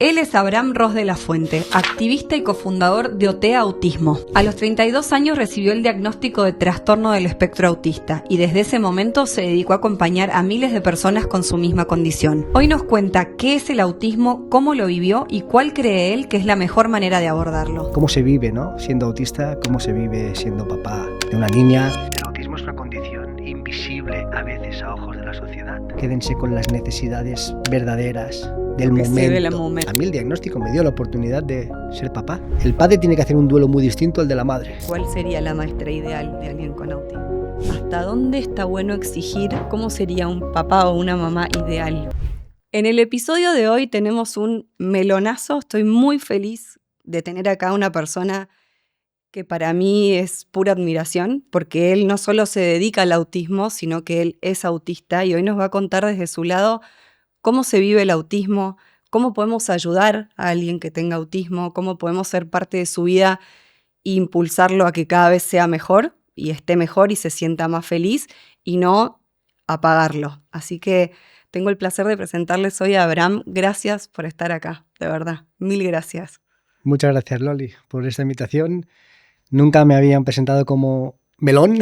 Él es Abraham Ros de la Fuente, activista y cofundador de OTEA Autismo. A los 32 años recibió el diagnóstico de trastorno del espectro autista y desde ese momento se dedicó a acompañar a miles de personas con su misma condición. Hoy nos cuenta qué es el autismo, cómo lo vivió y cuál cree él que es la mejor manera de abordarlo. ¿Cómo se vive, no? Siendo autista, cómo se vive siendo papá de una niña. El autismo es una condición invisible a veces a ojos de la sociedad. Quédense con las necesidades verdaderas del momento. A mí el diagnóstico me dio la oportunidad de ser papá. El padre tiene que hacer un duelo muy distinto al de la madre. ¿Cuál sería la maestra ideal de alguien con autismo? ¿Hasta dónde está bueno exigir cómo sería un papá o una mamá ideal? En el episodio de hoy tenemos un melonazo. Estoy muy feliz de tener acá una persona que para mí es pura admiración, porque él no solo se dedica al autismo, sino que él es autista y hoy nos va a contar desde su lado cómo se vive el autismo, cómo podemos ayudar a alguien que tenga autismo, cómo podemos ser parte de su vida e impulsarlo a que cada vez sea mejor y esté mejor y se sienta más feliz y no apagarlo. Así que tengo el placer de presentarles hoy a Abraham. Gracias por estar acá, de verdad. Mil gracias. Muchas gracias, Loli, por esta invitación. Nunca me habían presentado como melón.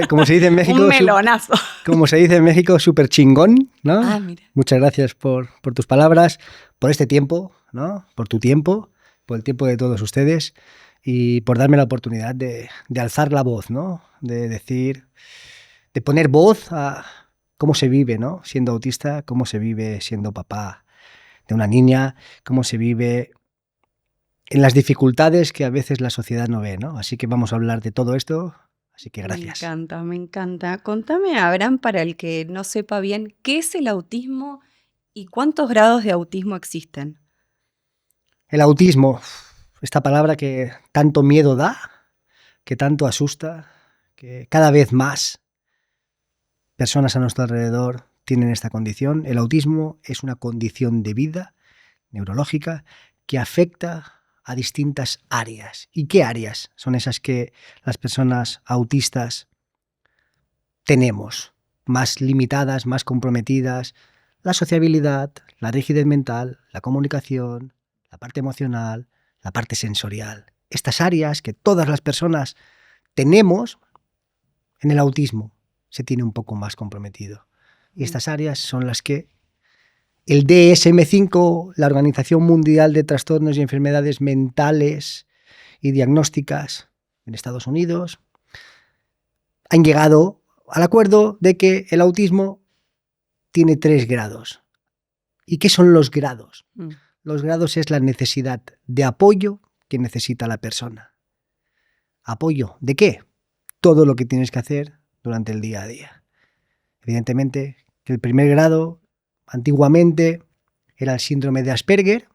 Como se dice en México, un melonazo. Como se dice en México, súper chingón, ¿no? Ah, mira. Muchas gracias por tus palabras, por este tiempo, ¿no? Por tu tiempo, por el tiempo de todos ustedes y por darme la oportunidad de alzar la voz, ¿no? De decir, de poner voz a cómo se vive, ¿no? Siendo autista, cómo se vive siendo papá de una niña, cómo se vive en las dificultades que a veces la sociedad no ve, ¿no? Así que vamos a hablar de todo esto. Así que gracias. Me encanta. Contame, Abraham, para el que no sepa bien, ¿qué es el autismo y cuántos grados de autismo existen? El autismo, esta palabra que tanto miedo da, que tanto asusta, que cada vez más personas a nuestro alrededor tienen esta condición. El autismo es una condición de vida neurológica que afecta a distintas áreas. ¿Y qué áreas son esas que las personas autistas tenemos? Más limitadas, más comprometidas. La sociabilidad, la rigidez mental, la comunicación, la parte emocional, la parte sensorial. Estas áreas que todas las personas tenemos, en el autismo se tiene un poco más comprometido. Y estas áreas son las que el DSM-5, la Organización Mundial de Trastornos y Enfermedades Mentales y Diagnósticas en Estados Unidos, han llegado al acuerdo de que el autismo tiene 3 grados. ¿Y qué son los grados? Los grados es la necesidad de apoyo que necesita la persona. ¿Apoyo de qué? Todo lo que tienes que hacer durante el día a día. Evidentemente, que el primer grado antiguamente era el síndrome de Asperger,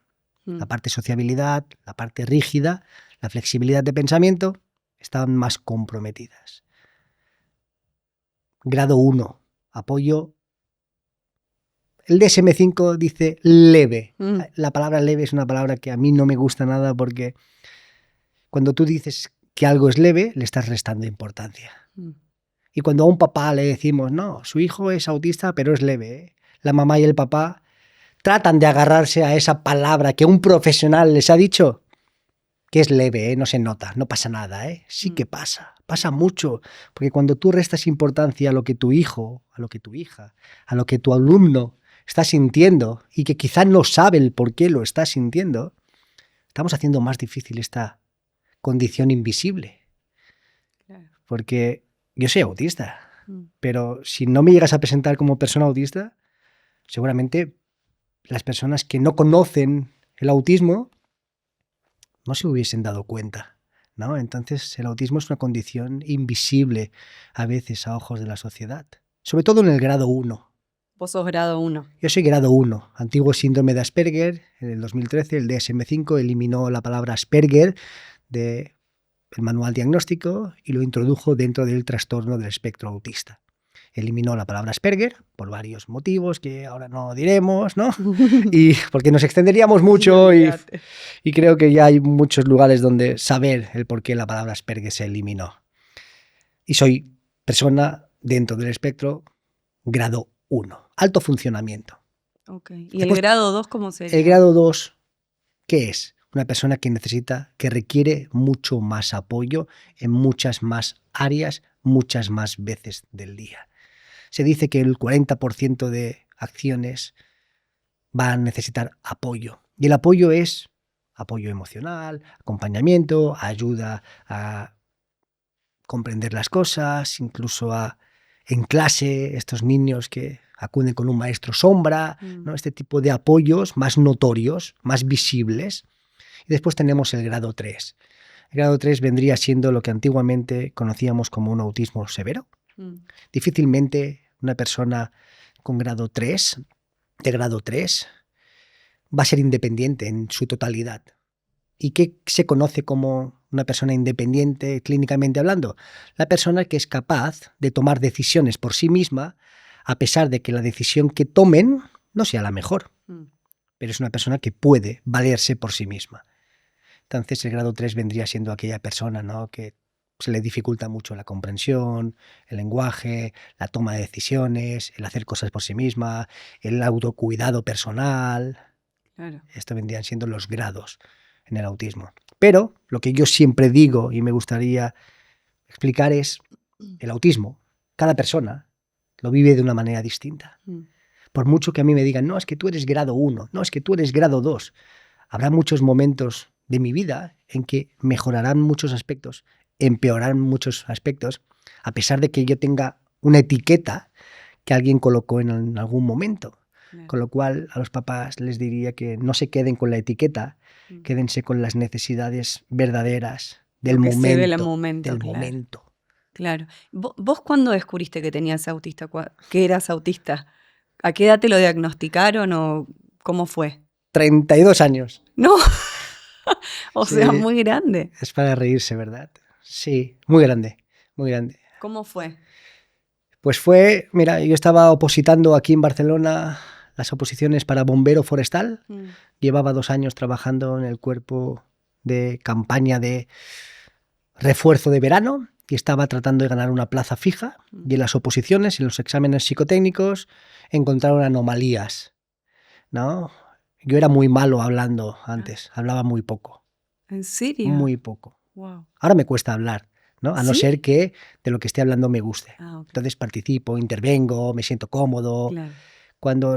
la parte sociabilidad, la parte rígida, la flexibilidad de pensamiento, estaban más comprometidas. Grado 1, apoyo. El DSM-5 dice leve. La palabra leve es una palabra que a mí no me gusta nada porque cuando tú dices que algo es leve, le estás restando importancia. Y cuando a un papá le decimos, no, su hijo es autista, pero es leve, ¿eh? La mamá y el papá tratan de agarrarse a esa palabra que un profesional les ha dicho, que es leve, ¿eh? No se nota, no pasa nada, ¿eh? Sí que pasa mucho, porque cuando tú restas importancia a lo que tu hijo, a lo que tu hija, a lo que tu alumno está sintiendo y que quizá no sabe el por qué lo está sintiendo, estamos haciendo más difícil esta condición invisible. Claro. Porque yo soy autista, pero si no me llegas a presentar como persona autista, seguramente las personas que no conocen el autismo no se hubiesen dado cuenta, ¿no? Entonces el autismo es una condición invisible a veces a ojos de la sociedad, sobre todo en el grado 1. Vos sos grado 1. Yo soy grado 1, antiguo síndrome de Asperger. En el 2013 el DSM-5 eliminó la palabra Asperger del manual diagnóstico y lo introdujo dentro del trastorno del espectro autista. Eliminó la palabra Asperger por varios motivos que ahora no diremos, ¿no? Y porque nos extenderíamos mucho y creo que ya hay muchos lugares donde saber el por qué la palabra Asperger se eliminó. Y soy persona dentro del espectro grado 1, alto funcionamiento. Okay. ¿Y el grado 2 cómo sería? El grado 2, ¿qué es? Una persona que requiere mucho más apoyo en muchas más áreas, muchas más veces del día. Se dice que el 40% de acciones van a necesitar apoyo. Y el apoyo es apoyo emocional, acompañamiento, ayuda a comprender las cosas, incluso en clase, estos niños que acuden con un maestro sombra, ¿no? Este tipo de apoyos más notorios, más visibles. Y después tenemos el grado 3. El grado 3 vendría siendo lo que antiguamente conocíamos como un autismo severo. Difícilmente una persona con grado 3, de grado 3, va a ser independiente en su totalidad. ¿Y qué se conoce como una persona independiente clínicamente hablando? La persona que es capaz de tomar decisiones por sí misma, a pesar de que la decisión que tomen no sea la mejor. Pero es una persona que puede valerse por sí misma. Entonces el grado 3 vendría siendo aquella persona, ¿no?, que se le dificulta mucho la comprensión, el lenguaje, la toma de decisiones, el hacer cosas por sí misma, el autocuidado personal. Claro. Esto vendrían siendo los grados en el autismo. Pero lo que yo siempre digo y me gustaría explicar es el autismo. Cada persona lo vive de una manera distinta. Por mucho que a mí me digan, no, es que tú eres grado 1, no, es que tú eres grado 2. Habrá muchos momentos de mi vida en que mejorarán muchos aspectos, empeorarán muchos aspectos, a pesar de que yo tenga una etiqueta que alguien colocó en algún momento. Claro. Con lo cual a los papás les diría que no se queden con la etiqueta, quédense con las necesidades verdaderas del momento. Claro. ¿Vos cuándo descubriste que tenías autista, que eras autista? ¿A qué edad te lo diagnosticaron o cómo fue? 32 años. No, sí. Sea, muy grande. Es para reírse, ¿verdad? Sí, muy grande, muy grande. ¿Cómo fue? Pues fue, mira, yo estaba opositando aquí en Barcelona las oposiciones para bombero forestal. Llevaba 2 años trabajando en el cuerpo de campaña de refuerzo de verano y estaba tratando de ganar una plaza fija. Y en las oposiciones, en los exámenes psicotécnicos, encontraron anomalías, ¿no? Yo era muy malo hablando antes, hablaba muy poco. ¿En serio? Muy poco. Wow. Ahora me cuesta hablar, ¿no? A no ser que de lo que esté hablando me guste. Okay. Entonces participo, intervengo, me siento cómodo. Claro. Cuando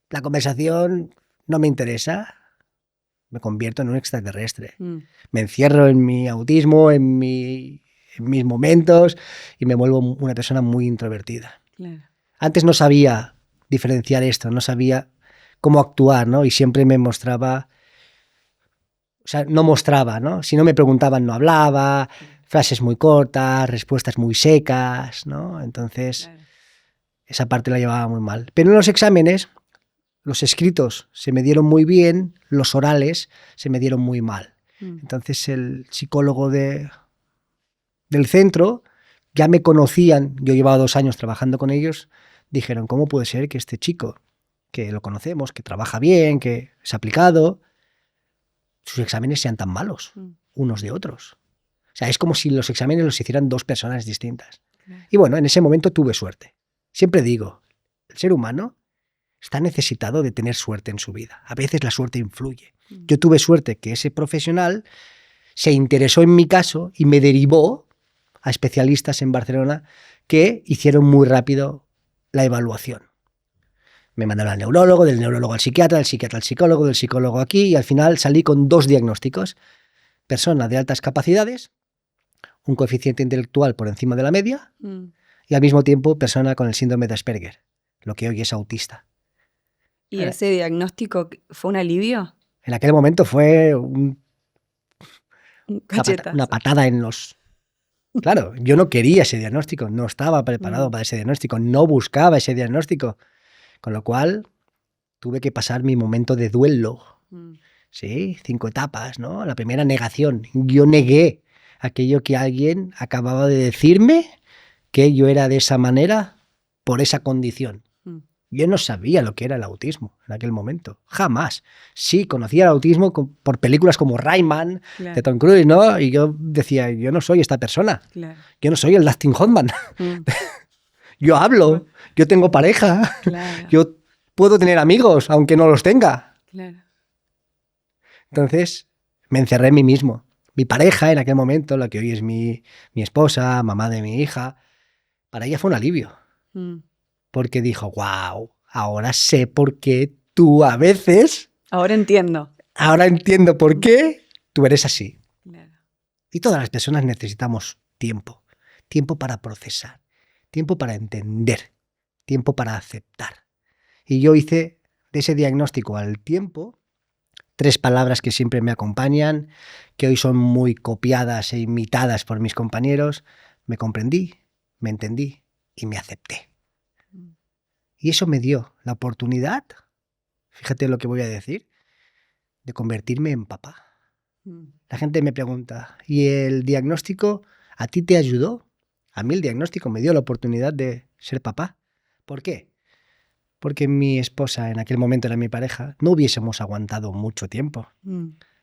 la conversación no me interesa, me convierto en un extraterrestre. Me encierro en mi autismo, en mis momentos y me vuelvo una persona muy introvertida. Claro. Antes no sabía diferenciar esto, no sabía cómo actuar, ¿no? Y siempre me mostraba, o sea, no mostraba, ¿no? Si no me preguntaban, no hablaba, frases muy cortas, respuestas muy secas, ¿no? Entonces, esa parte la llevaba muy mal. Pero en los exámenes, los escritos se me dieron muy bien, los orales se me dieron muy mal. Entonces, el psicólogo del centro, ya me conocían, yo llevaba 2 años trabajando con ellos, dijeron, ¿cómo puede ser que este chico, que lo conocemos, que trabaja bien, que es aplicado, sus exámenes sean tan malos unos de otros? O sea, es como si los exámenes los hicieran 2 personas distintas. Y bueno, en ese momento tuve suerte. Siempre digo, el ser humano está necesitado de tener suerte en su vida. A veces la suerte influye. Yo tuve suerte que ese profesional se interesó en mi caso y me derivó a especialistas en Barcelona que hicieron muy rápido la evaluación. Me mandaron al neurólogo, del neurólogo al psiquiatra, del psiquiatra al psicólogo, del psicólogo aquí, y al final salí con 2 diagnósticos. Persona de altas capacidades, un coeficiente intelectual por encima de la media, y al mismo tiempo persona con el síndrome de Asperger, lo que hoy es autista. ¿Y ese diagnóstico fue un alivio? En aquel momento fue una patada en los... Claro, yo no quería ese diagnóstico, no estaba preparado para ese diagnóstico, no buscaba ese diagnóstico. Con lo cual tuve que pasar mi momento de duelo. Sí, 5 etapas, ¿no? La primera, negación. Yo negué aquello que alguien acababa de decirme, que yo era de esa manera por esa condición. Yo no sabía lo que era el autismo en aquel momento, jamás. Sí, conocía el autismo por películas como Rayman, claro, de Tom Cruise, ¿no? Y yo decía, yo no soy esta persona, claro, yo no soy el Dustin Hoffman. Yo hablo, yo tengo pareja, claro, yo puedo tener amigos, aunque no los tenga. Claro. Entonces me encerré en mí mismo. Mi pareja en aquel momento, la que hoy es mi esposa, mamá de mi hija, para ella fue un alivio. Porque dijo, wow, ahora sé por qué tú a veces... Ahora entiendo. Ahora entiendo por qué tú eres así. Claro. Y todas las personas necesitamos tiempo. Tiempo para procesar. Tiempo para entender. Tiempo para aceptar. Y yo hice de ese diagnóstico al tiempo 3 palabras que siempre me acompañan, que hoy son muy copiadas e imitadas por mis compañeros. Me comprendí, me entendí y me acepté. Y eso me dio la oportunidad, fíjate lo que voy a decir, de convertirme en papá. La gente me pregunta, ¿y el diagnóstico a ti te ayudó? A mí el diagnóstico me dio la oportunidad de ser papá. ¿Por qué? Porque mi esposa, en aquel momento era mi pareja, no hubiésemos aguantado mucho tiempo.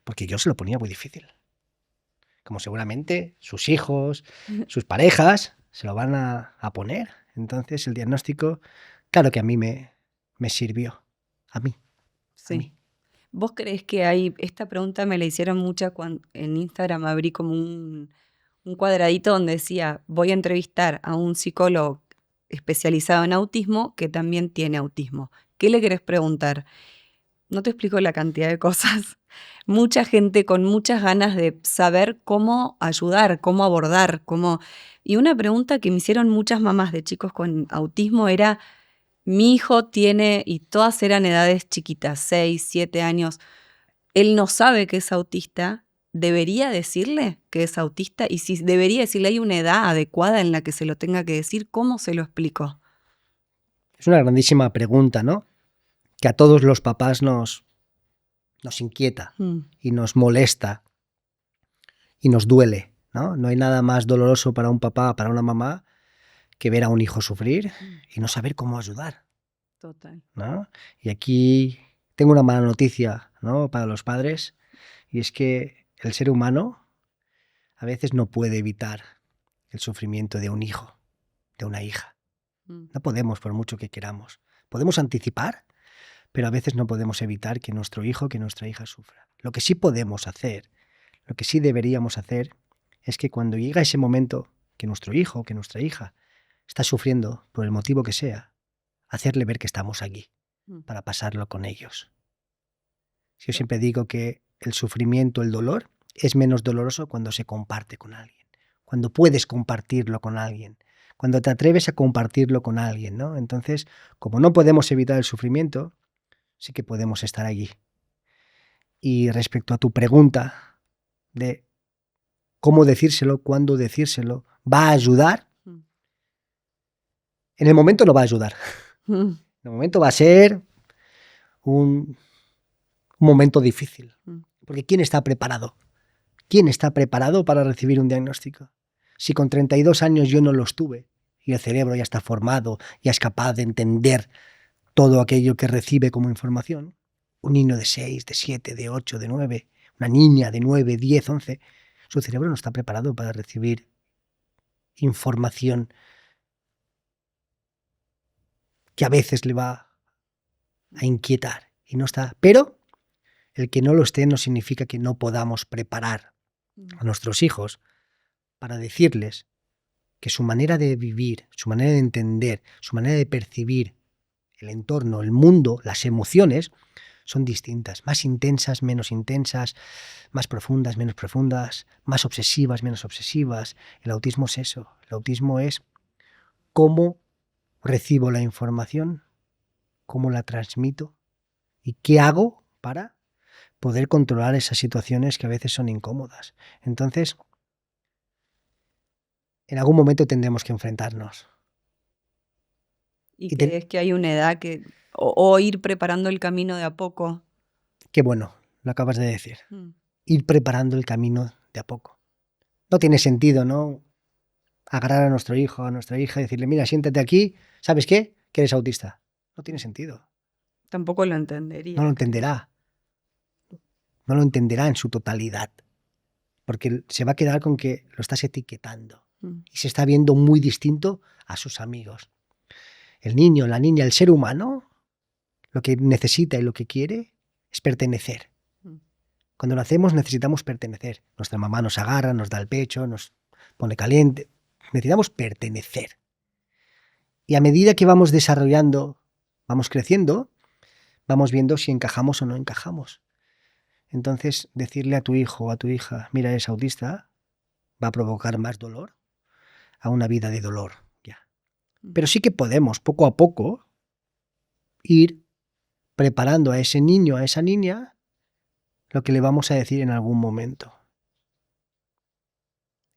Porque yo se lo ponía muy difícil. Como seguramente sus hijos, sus parejas, se lo van a poner. Entonces el diagnóstico, claro que a mí me sirvió. A mí. Sí. A mí. ¿Vos creés que hay, esta pregunta me la hicieron mucha cuando en Instagram abrí como un cuadradito donde decía, voy a entrevistar a un psicólogo especializado en autismo que también tiene autismo. ¿Qué le querés preguntar? No te explico la cantidad de cosas. Mucha gente con muchas ganas de saber cómo ayudar, cómo abordar, cómo... Y una pregunta que me hicieron muchas mamás de chicos con autismo era, mi hijo tiene, y todas eran edades chiquitas, 6, 7 años, él no sabe que es autista, ¿debería decirle que es autista? Y si debería decirle, ¿hay una edad adecuada en la que se lo tenga que decir? ¿Cómo se lo explico? Es una grandísima pregunta, ¿no? Que a todos los papás nos inquieta y nos molesta y nos duele, ¿no? No hay nada más doloroso para un papá, para una mamá, que ver a un hijo sufrir y no saber cómo ayudar. Total. ¿No? Y aquí tengo una mala noticia, ¿no? Para los padres, y es que el ser humano a veces no puede evitar el sufrimiento de un hijo, de una hija. No podemos, por mucho que queramos. Podemos anticipar, pero a veces no podemos evitar que nuestro hijo, que nuestra hija sufra. Lo que sí podemos hacer, lo que sí deberíamos hacer, es que cuando llega ese momento que nuestro hijo, que nuestra hija está sufriendo por el motivo que sea, hacerle ver que estamos aquí para pasarlo con ellos. Yo siempre digo que el sufrimiento, el dolor, es menos doloroso cuando se comparte con alguien, cuando puedes compartirlo con alguien, cuando te atreves a compartirlo con alguien, ¿no? Entonces, como no podemos evitar el sufrimiento, sí que podemos estar allí. Y respecto a tu pregunta de cómo decírselo, cuándo decírselo, ¿va a ayudar? En el momento no va a ayudar. En el momento va a ser un momento difícil. Porque ¿quién está preparado? ¿Quién está preparado para recibir un diagnóstico? Si con 32 años yo no los tuve y el cerebro ya está formado, ya es capaz de entender todo aquello que recibe como información, un niño de 6, de 7, de 8, de 9, una niña de 9, 10, 11, su cerebro no está preparado para recibir información que a veces le va a inquietar y no está. Pero el que no lo esté no significa que no podamos preparar a nuestros hijos para decirles que su manera de vivir, su manera de entender, su manera de percibir el entorno, el mundo, las emociones, son distintas, más intensas, menos intensas, más profundas, menos profundas, más obsesivas, menos obsesivas. El autismo es eso. El autismo es cómo recibo la información, cómo la transmito y qué hago para poder controlar esas situaciones que a veces son incómodas. Entonces, en algún momento tendremos que enfrentarnos. ¿Y crees que hay una edad que... o ir preparando el camino de a poco? Qué bueno, lo acabas de decir. Ir preparando el camino de a poco. No tiene sentido, ¿no? Agarrar a nuestro hijo, a nuestra hija y decirle, mira, siéntate aquí, ¿sabes qué? Que eres autista. No tiene sentido. Tampoco lo entendería. No lo entenderá. No lo entenderá en su totalidad. Porque se va a quedar con que lo estás etiquetando. Y se está viendo muy distinto a sus amigos. El niño, la niña, el ser humano, lo que necesita y lo que quiere es pertenecer. Cuando nacemos necesitamos pertenecer. Nuestra mamá nos agarra, nos da el pecho, nos pone caliente. Necesitamos pertenecer. Y a medida que vamos desarrollando, vamos creciendo, vamos viendo si encajamos o no encajamos. Entonces, decirle a tu hijo o a tu hija, mira, eres autista, va a provocar más dolor a una vida de dolor. Ya. Pero sí que podemos, poco a poco, ir preparando a ese niño, a esa niña, lo que le vamos a decir en algún momento.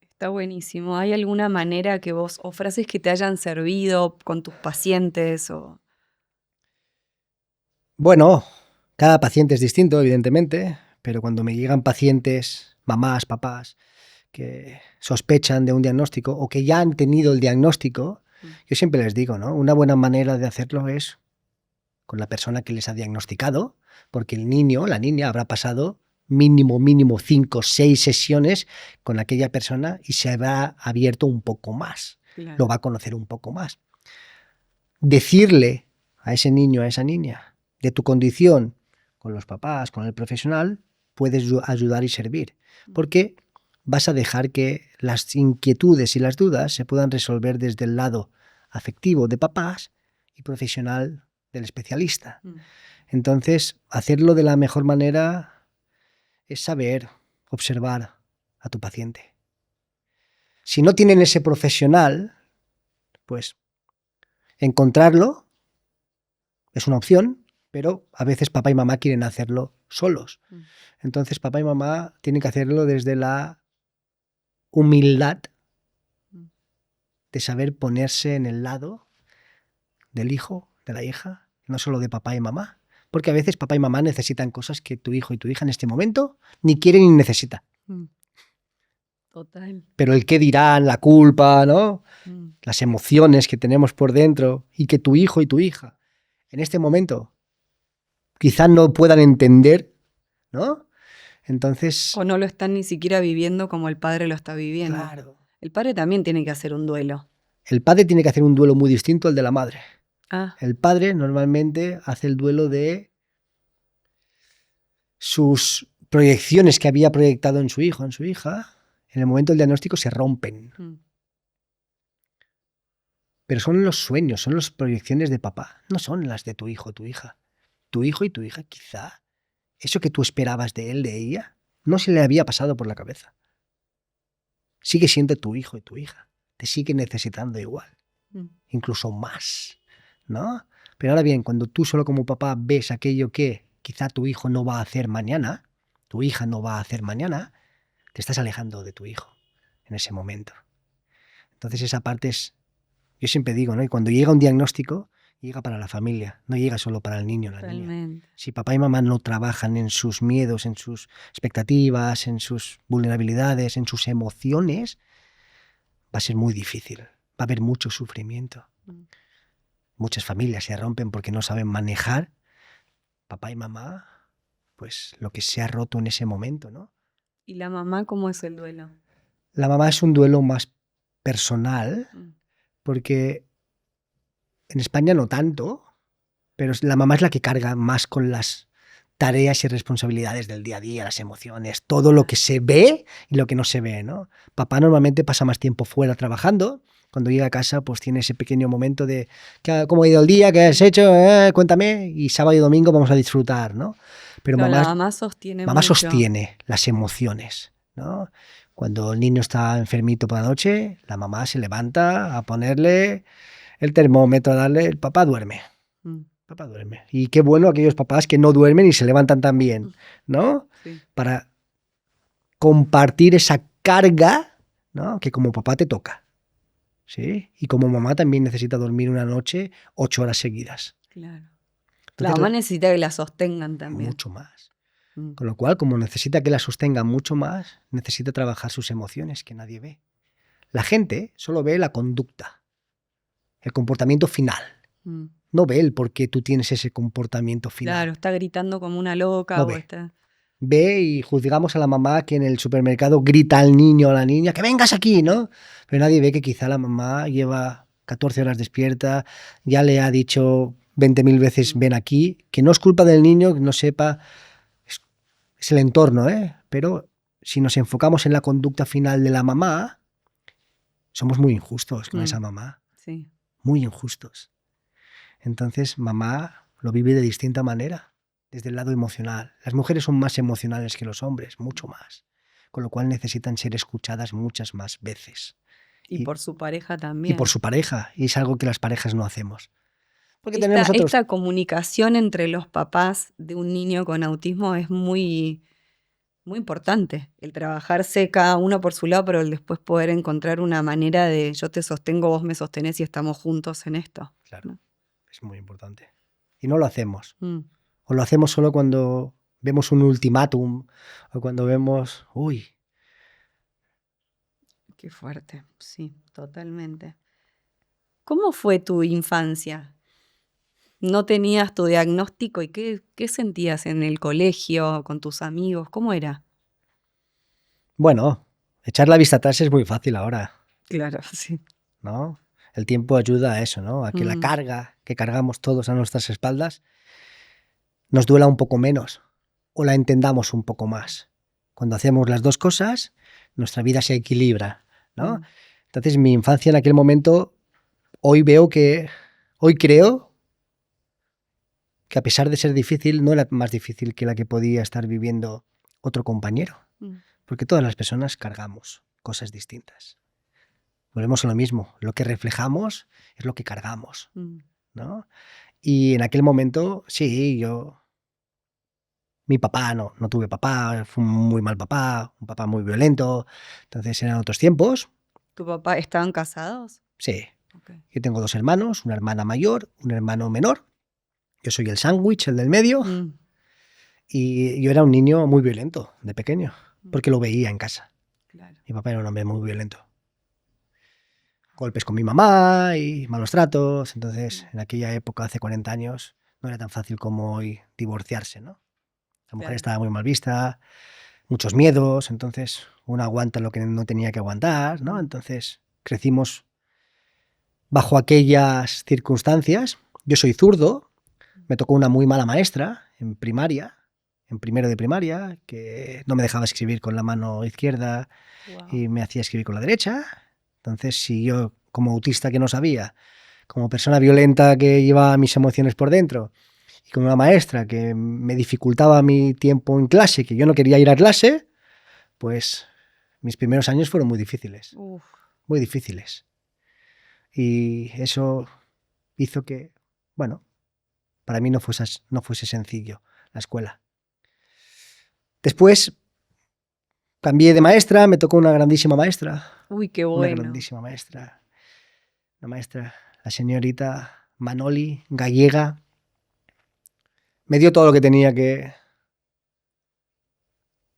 Está buenísimo. ¿Hay alguna manera que vos, o frases que te hayan servido con tus pacientes? Bueno, cada paciente es distinto, evidentemente, pero cuando me llegan pacientes, mamás, papás, que sospechan de un diagnóstico o que ya han tenido el diagnóstico, yo siempre les digo, ¿no? Una buena manera de hacerlo es con la persona que les ha diagnosticado, porque el niño, la niña, habrá pasado mínimo 5 o 6 sesiones con aquella persona y se habrá abierto un poco más, claro. Lo va a conocer un poco más. Decirle a ese niño, a esa niña, de tu condición con los papás, con el profesional, puedes ayudar y servir, porque vas a dejar que las inquietudes y las dudas se puedan resolver desde el lado afectivo de papás y profesional del especialista. Entonces, hacerlo de la mejor manera es saber observar a tu paciente. Si no tienen ese profesional, pues encontrarlo es una opción, pero a veces papá y mamá quieren hacerlo solos. Entonces, papá y mamá tienen que hacerlo desde la humildad de saber ponerse en el lado del hijo, de la hija, no solo de papá y mamá. Porque a veces papá y mamá necesitan cosas que tu hijo y tu hija en este momento ni quieren ni necesitan. Total. Pero el qué dirán, la culpa, ¿no? Las emociones que tenemos por dentro y que tu hijo y tu hija en este momento quizás no puedan entender, ¿no? Entonces... O no lo están ni siquiera viviendo como el padre lo está viviendo. Claro. El padre también tiene que hacer un duelo. El padre tiene que hacer un duelo muy distinto al de la madre. Ah. El padre normalmente hace el duelo de sus proyecciones que había proyectado en su hijo, en su hija. En el momento del diagnóstico se rompen. Pero son los sueños, son las proyecciones de papá, no son las de tu hijo o tu hija. Tu hijo y tu hija quizá, eso que tú esperabas de él, de ella, no se le había pasado por la cabeza. Sigue siendo tu hijo y tu hija. Te sigue necesitando igual. Incluso más, ¿no? Pero ahora bien, cuando tú solo como papá ves aquello que quizá tu hijo no va a hacer mañana, tu hija no va a hacer mañana, te estás alejando de tu hijo en ese momento. Entonces esa parte es, yo siempre digo, ¿no? Y cuando llega un diagnóstico, llega para la familia, no llega solo para el niño o la niña. Si papá y mamá no trabajan en sus miedos, en sus expectativas, en sus vulnerabilidades, en sus emociones, va a ser muy difícil. Va a haber mucho sufrimiento. Muchas familias se rompen porque no saben manejar, papá y mamá, pues lo que se ha roto en ese momento, ¿no? ¿Y la mamá cómo es el duelo? La mamá es un duelo más personal, porque en España no tanto, pero la mamá es la que carga más con las tareas y responsabilidades del día a día, las emociones, todo lo que se ve y lo que no se ve, ¿no? Papá normalmente pasa más tiempo fuera trabajando. Cuando llega a casa, pues tiene ese pequeño momento de ¿cómo ha ido el día? ¿Qué has hecho? Cuéntame. Y sábado y domingo vamos a disfrutar, ¿no? Pero la mamá sostiene mamá mucho. sostiene las emociones, ¿no? Cuando el niño está enfermito por la noche, la mamá se levanta a ponerle el termómetro, a darle... El papá duerme. Papá duerme. Y qué bueno aquellos papás que no duermen y se levantan también, ¿no? Sí. Para compartir esa carga, ¿no? Que como papá te toca. ¿Sí? Y como mamá también necesita dormir una noche 8 horas seguidas. Claro. Entonces, la mamá necesita que la sostengan también. Mucho más. Con lo cual, como necesita que la sostengan mucho más, necesita trabajar sus emociones que nadie ve. La gente solo ve la conducta, el comportamiento final. No ve el por qué tú tienes ese comportamiento final. Claro, está gritando como una loca. No o ve. Está... Ve y juzgamos a la mamá que en el supermercado grita al niño o a la niña que vengas aquí, ¿no? Pero nadie ve que quizá la mamá lleva 14 horas despierta, ya le ha dicho 20.000 veces ven aquí, que no es culpa del niño, que no sepa, es el entorno, ¿eh? Pero si nos enfocamos en la conducta final de la mamá, somos muy injustos con esa mamá. Sí. Muy injustos. Entonces, mamá lo vive de distinta manera, desde el lado emocional. Las mujeres son más emocionales que los hombres, mucho más. Con lo cual necesitan ser escuchadas muchas más veces. Y por su pareja también. Y por su pareja. Y es algo que las parejas no hacemos. Porque tenemos otros... Esta comunicación entre los papás de un niño con autismo es muy, muy importante. El trabajarse cada uno por su lado, pero el después poder encontrar una manera de yo te sostengo, vos me sostenés y estamos juntos en esto. Claro, ¿no? es muy importante. Y no lo hacemos. O lo hacemos solo cuando vemos un ultimátum o cuando vemos... ¡Uy! Qué fuerte, sí, totalmente. ¿Cómo fue tu infancia? ¿No tenías tu diagnóstico y qué sentías en el colegio, con tus amigos? ¿Cómo era? Bueno, echar la vista atrás es muy fácil ahora, Claro, sí. ¿no? El tiempo ayuda a eso, ¿no? A que la carga que cargamos todos a nuestras espaldas nos duela un poco menos o la entendamos un poco más. Cuando hacemos las dos cosas, nuestra vida se equilibra, ¿no? Entonces, mi infancia en aquel momento, hoy creo que a pesar de ser difícil, no era más difícil que la que podía estar viviendo otro compañero. Porque todas las personas cargamos cosas distintas. Volvemos a lo mismo. Lo que reflejamos es lo que cargamos, ¿no? Y en aquel momento, sí, mi papá, no tuve papá, fue un muy mal papá, un papá muy violento. Entonces eran otros tiempos. ¿Tu papá estaban casados? Sí. Okay. Yo tengo 2 hermanos, una hermana mayor, un hermano menor. Yo soy el sándwich, el del medio. Y yo era un niño muy violento de pequeño, porque lo veía en casa. Claro. Mi papá era un hombre muy violento. Golpes con mi mamá y malos tratos. Entonces, en aquella época, hace 40 años, no era tan fácil como hoy divorciarse, ¿no? La mujer estaba muy mal vista, muchos miedos, entonces uno aguanta lo que no tenía que aguantar, ¿no? Entonces crecimos bajo aquellas circunstancias. Yo soy zurdo, me tocó una muy mala maestra en primaria, en primero de primaria, que no me dejaba escribir con la mano izquierda y me hacía escribir con la derecha. Entonces, si yo, como autista que no sabía, como persona violenta que llevaba mis emociones por dentro, y con una maestra que me dificultaba mi tiempo en clase, que yo no quería ir a clase, pues mis primeros años fueron muy difíciles. Muy difíciles. Y eso hizo que, bueno, para mí no fuese sencillo la escuela. Después cambié de maestra, me tocó una grandísima maestra. Uy, qué bueno. Una grandísima maestra. Una maestra, la señorita Manoli, gallega. Me dio todo lo que tenía que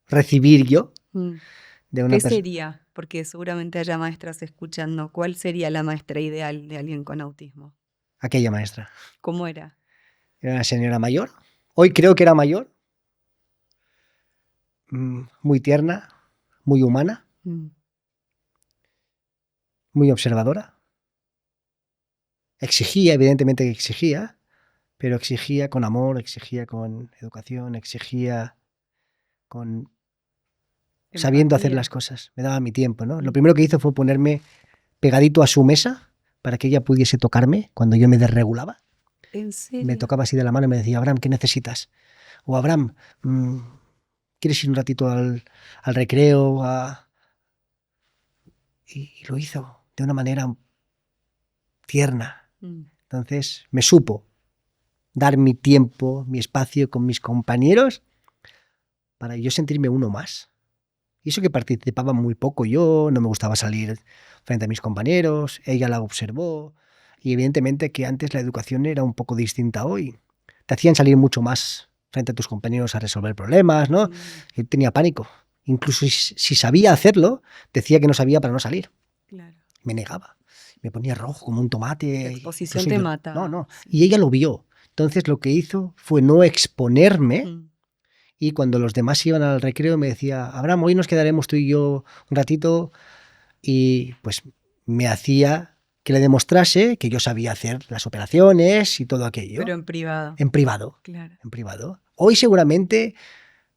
recibir yo. De una ¿Qué sería? Porque seguramente haya maestras escuchando. ¿Cuál sería la maestra ideal de alguien con autismo? Aquella maestra. ¿Cómo era? Era una señora mayor. Hoy creo que era mayor. Muy tierna, muy humana, muy observadora. Exigía, evidentemente que exigía, pero exigía con amor, exigía con educación, exigía con sabiendo hacer las cosas. Me daba mi tiempo, ¿no? Lo primero que hizo fue ponerme pegadito a su mesa para que ella pudiese tocarme cuando yo me desregulaba. ¿En serio? Me tocaba así de la mano y me decía, Abraham, ¿qué necesitas? O Abraham, ¿quieres ir un ratito al recreo? Y lo hizo de una manera tierna. Entonces me supo dar mi tiempo, mi espacio con mis compañeros para yo sentirme uno más. Y eso que participaba muy poco yo, no me gustaba salir frente a mis compañeros, ella la observó y evidentemente que antes la educación era un poco distinta hoy. Te hacían salir mucho más frente a tus compañeros a resolver problemas, ¿no? Yo tenía pánico. Incluso si sabía hacerlo, decía que no sabía para no salir. Claro. Me negaba. Me ponía rojo como un tomate. La exposición te mata. No. Y ella lo vio. Entonces lo que hizo fue no exponerme. Y cuando los demás iban al recreo me decía, Abraham, hoy nos quedaremos tú y yo un ratito. Y pues me hacía que le demostrase que yo sabía hacer las operaciones y todo aquello. Pero en privado. En privado. Claro. En privado. Hoy seguramente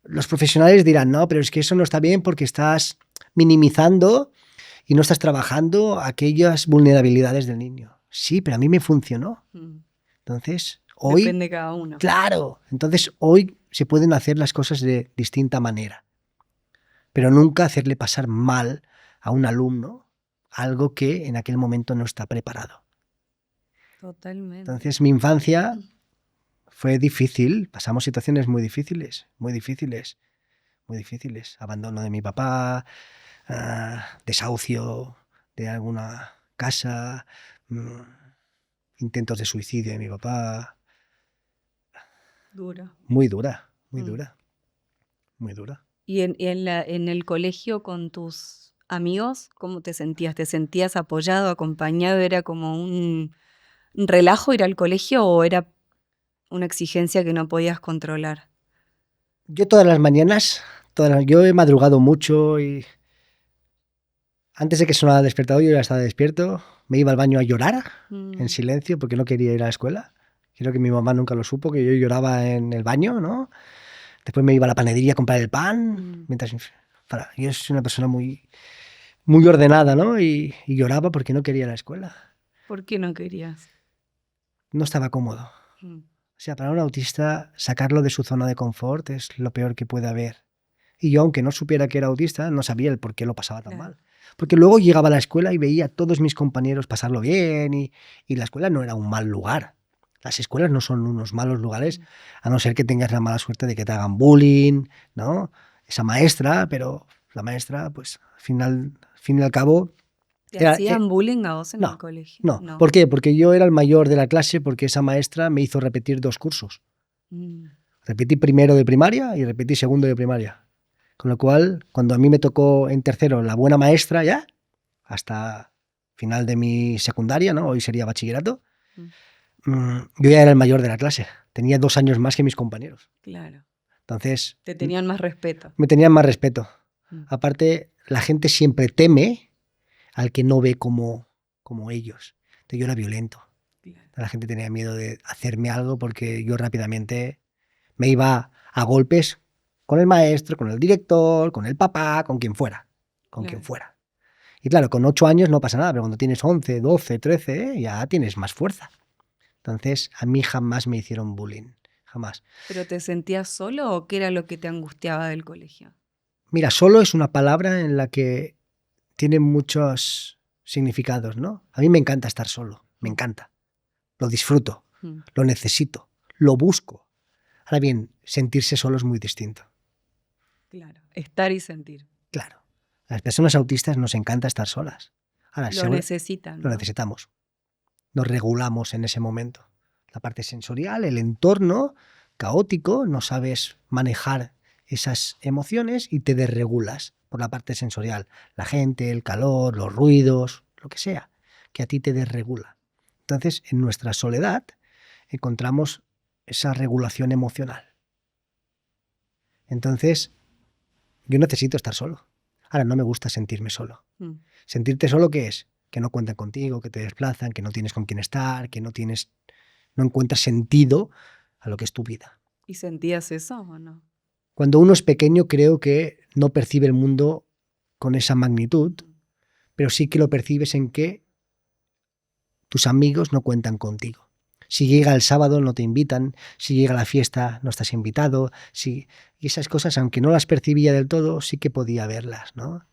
los profesionales dirán, no, pero es que eso no está bien porque estás minimizando y no estás trabajando aquellas vulnerabilidades del niño. Sí, pero a mí me funcionó. Entonces, hoy... Depende de cada uno. Claro. Entonces, hoy se pueden hacer las cosas de distinta manera. Pero nunca hacerle pasar mal a un alumno algo que en aquel momento no está preparado. Totalmente. Entonces, mi infancia fue difícil. Pasamos situaciones muy difíciles, muy difíciles, muy difíciles. Abandono de mi papá, desahucio de alguna casa, intentos de suicidio de mi papá. Dura. Muy dura, muy dura, muy dura. ¿Y en el colegio con tus amigos, cómo te sentías? ¿Te sentías apoyado, acompañado? ¿Era como un relajo ir al colegio o era una exigencia que no podías controlar? Yo todas las mañanas, yo he madrugado mucho y antes de que sonara el despertador yo ya estaba despierto. Me iba al baño a llorar en silencio porque no quería ir a la escuela. Creo que mi mamá nunca lo supo, que yo lloraba en el baño, ¿no? Después me iba a la panadería a comprar el pan. Yo soy una persona muy, muy ordenada, ¿no? Y lloraba porque no quería ir a la escuela. ¿Por qué no querías? No estaba cómodo. O sea, para un autista, sacarlo de su zona de confort es lo peor que puede haber. Y yo, aunque no supiera que era autista, no sabía el por qué lo pasaba tan mal. Porque luego llegaba a la escuela y veía a todos mis compañeros pasarlo bien y la escuela no era un mal lugar. Las escuelas no son unos malos lugares, a no ser que tengas la mala suerte de que te hagan bullying, ¿no? Esa maestra, pero la maestra, pues, al fin y al cabo... ¿Te hacían bullying a vos en el colegio? No. ¿Por qué? Porque yo era el mayor de la clase porque esa maestra me hizo repetir 2 cursos. Repetí primero de primaria y repetí segundo de primaria. Con lo cual, cuando a mí me tocó en tercero la buena maestra ya, hasta final de mi secundaria, ¿no? Hoy sería bachillerato, yo ya era el mayor de la clase. Tenía 2 años más que mis compañeros. Claro. Entonces... Te tenían más respeto. Me tenían más respeto. Aparte, la gente siempre teme al que no ve como ellos. Entonces yo era violento. Claro. La gente tenía miedo de hacerme algo porque yo rápidamente me iba a golpes con el maestro, con el director, con el papá, con quien fuera. Quien fuera. Y claro, con 8 años no pasa nada, pero cuando tienes 11, 12, 13, ya tienes más fuerza. Entonces, a mí jamás me hicieron bullying. Jamás. ¿Pero te sentías solo o qué era lo que te angustiaba del colegio? Mira, solo es una palabra en la que tiene muchos significados, ¿no? A mí me encanta estar solo, me encanta. Lo disfruto, lo necesito, lo busco. Ahora bien, sentirse solo es muy distinto. Claro, estar y sentir. Claro. A las personas autistas nos encanta estar solas. Ahora, lo necesitan. Lo necesitamos. Nos regulamos en ese momento. La parte sensorial, el entorno caótico, no sabes manejar esas emociones y te desregulas por la parte sensorial. La gente, el calor, los ruidos, lo que sea, que a ti te desregula. Entonces, en nuestra soledad encontramos esa regulación emocional. Entonces, yo necesito estar solo. Ahora, no me gusta sentirme solo. ¿Sentirte solo qué es? Que no cuentan contigo, que te desplazan, que no tienes con quién estar, que no encuentras sentido a lo que es tu vida. ¿Y sentías eso o no? Cuando uno es pequeño creo que no percibe el mundo con esa magnitud, pero sí que lo percibes en que tus amigos no cuentan contigo. Si llega el sábado no te invitan, si llega la fiesta no estás invitado, y esas cosas, aunque no las percibía del todo, sí que podía verlas, ¿no?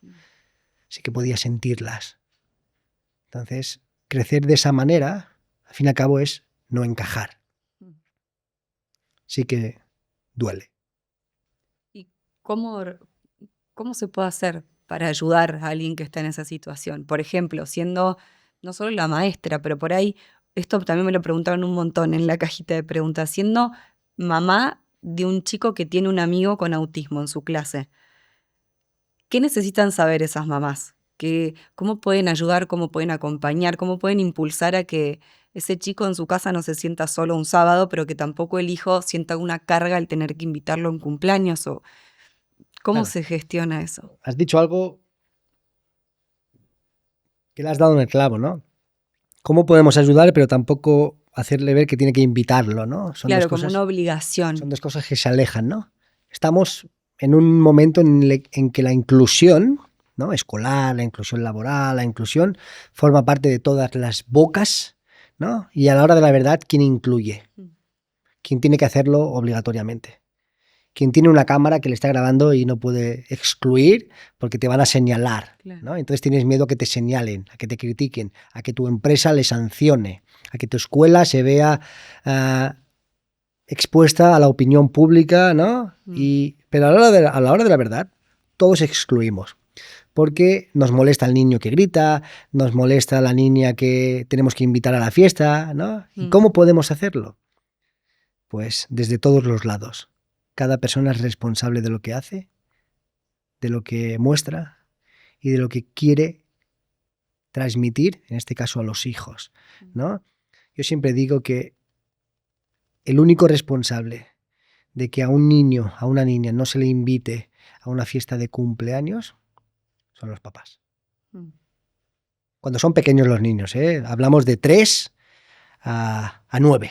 Sí que podía sentirlas. Entonces, crecer de esa manera, al fin y al cabo, es no encajar. Sí que duele. ¿Y cómo se puede hacer para ayudar a alguien que está en esa situación? Por ejemplo, siendo no solo la maestra, pero por ahí, esto también me lo preguntaron un montón en la cajita de preguntas, siendo mamá de un chico que tiene un amigo con autismo en su clase. ¿Qué necesitan saber esas mamás? ¿Cómo pueden ayudar, cómo pueden acompañar, cómo pueden impulsar a que ese chico en su casa no se sienta solo un sábado, pero que tampoco el hijo sienta una carga al tener que invitarlo a un cumpleaños? O ¿cómo se gestiona eso? Has dicho algo que le has dado en el clavo, ¿no? ¿Cómo podemos ayudar, pero tampoco hacerle ver que tiene que invitarlo, ¿no? Claro, como una obligación. Son dos cosas que se alejan, ¿no? Estamos en un momento en que la inclusión, ¿no? Escolar, la inclusión laboral, la inclusión forma parte de todas las bocas, ¿no? Y a la hora de la verdad, ¿quién incluye? ¿Quién tiene que hacerlo obligatoriamente? ¿Quién tiene una cámara que le está grabando y no puede excluir porque te van a señalar? Claro. ¿No? Entonces tienes miedo a que te señalen, a que te critiquen, a que tu empresa le sancione, a que tu escuela se vea expuesta a la opinión pública, ¿no? Pero a la hora de la verdad, todos excluimos. Porque nos molesta el niño que grita, nos molesta la niña que tenemos que invitar a la fiesta, ¿no? ¿Y cómo podemos hacerlo? Pues desde todos los lados. Cada persona es responsable de lo que hace, de lo que muestra y de lo que quiere transmitir, en este caso a los hijos, ¿no? Yo siempre digo que el único responsable de que a un niño, a una niña no se le invite a una fiesta de cumpleaños son los papás. Cuando son pequeños los niños, hablamos de 3 a 9.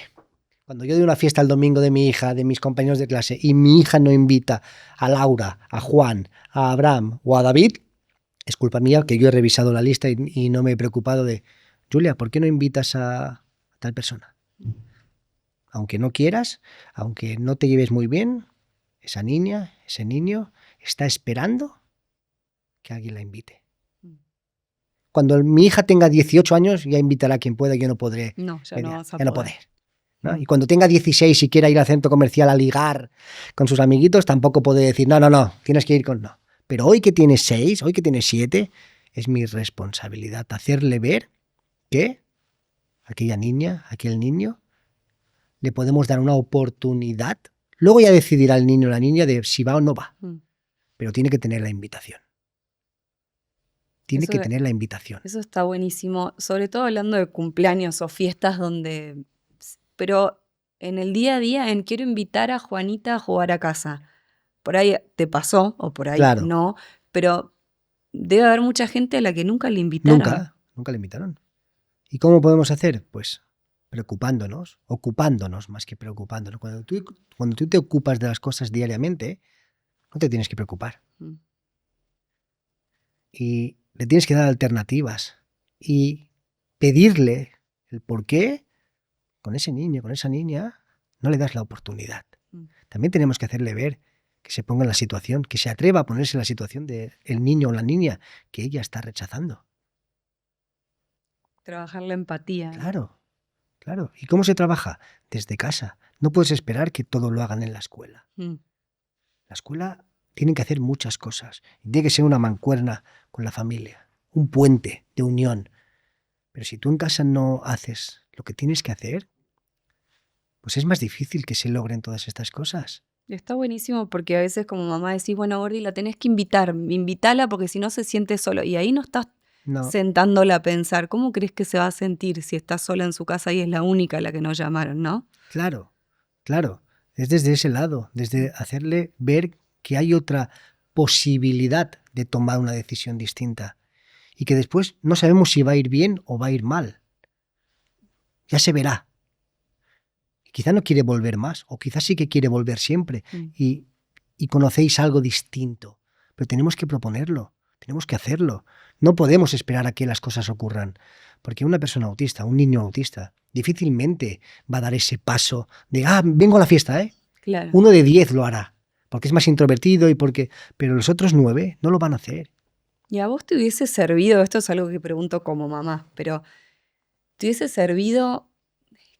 Cuando yo doy una fiesta el domingo de mi hija, de mis compañeros de clase, y mi hija no invita a Laura, a Juan, a Abraham o a David, es culpa mía que yo he revisado la lista y no me he preocupado de, Julia, ¿por qué no invitas a tal persona? Aunque no quieras, aunque no te lleves muy bien, esa niña, ese niño está esperando que alguien la invite. Cuando mi hija tenga 18 años ya invitará a quien pueda, yo no podré. No, ya no vas a ya no poder. ¿No? Y cuando tenga 16 y quiera ir al centro comercial a ligar con sus amiguitos, tampoco puede decir, no, tienes que ir con no. Pero hoy que tienes 6, hoy que tienes 7, es mi responsabilidad hacerle ver que aquella niña, aquel niño, le podemos dar una oportunidad. Luego ya decidirá el niño o la niña de si va o no va. Pero tiene que tener la invitación. Tiene que tener la invitación. Eso está buenísimo, sobre todo hablando de cumpleaños o fiestas donde... Pero en el día a día, quiero invitar a Juanita a jugar a casa. Por ahí te pasó o por ahí Claro. no, pero debe haber mucha gente a la que nunca le invitaron. Nunca le invitaron. ¿Y cómo podemos hacer? Pues preocupándonos, ocupándonos más que preocupándonos. Cuando tú te ocupas de las cosas diariamente, no te tienes que preocupar. Y le tienes que dar alternativas y pedirle el por qué con ese niño, con esa niña, no le das la oportunidad. También tenemos que hacerle ver que se ponga en la situación, que se atreva a ponerse en la situación del niño o la niña que ella está rechazando. Trabajar la empatía. Claro. ¿Y cómo se trabaja? Desde casa. No puedes esperar que todo lo hagan en la escuela. La escuela tiene que hacer muchas cosas. Tiene que ser una mancuerna con la familia, un puente de unión. Pero si tú en casa no haces lo que tienes que hacer, pues es más difícil que se logren todas estas cosas. Está buenísimo porque a veces como mamá decís, bueno, Gordi, la tenés que invitar, invítala porque si no se siente solo. Y ahí no estás sentándola a pensar, ¿cómo crees que se va a sentir si está sola en su casa y es la única a la que nos llamaron, no? Claro. Es desde ese lado, desde hacerle ver que hay otra posibilidad de tomar una decisión distinta y que después no sabemos si va a ir bien o va a ir mal. Ya se verá. Quizá no quiere volver más, o quizá sí que quiere volver siempre, y conocéis algo distinto. Pero tenemos que proponerlo, tenemos que hacerlo. No podemos esperar a que las cosas ocurran, porque una persona autista, un niño autista, difícilmente va a dar ese paso de, vengo a la fiesta, ¿eh? Claro. 1 de 10 lo hará, porque es más introvertido pero los otros 9 no lo van a hacer. ¿Y a vos te hubiese servido, esto es algo que pregunto como mamá, pero te hubiese servido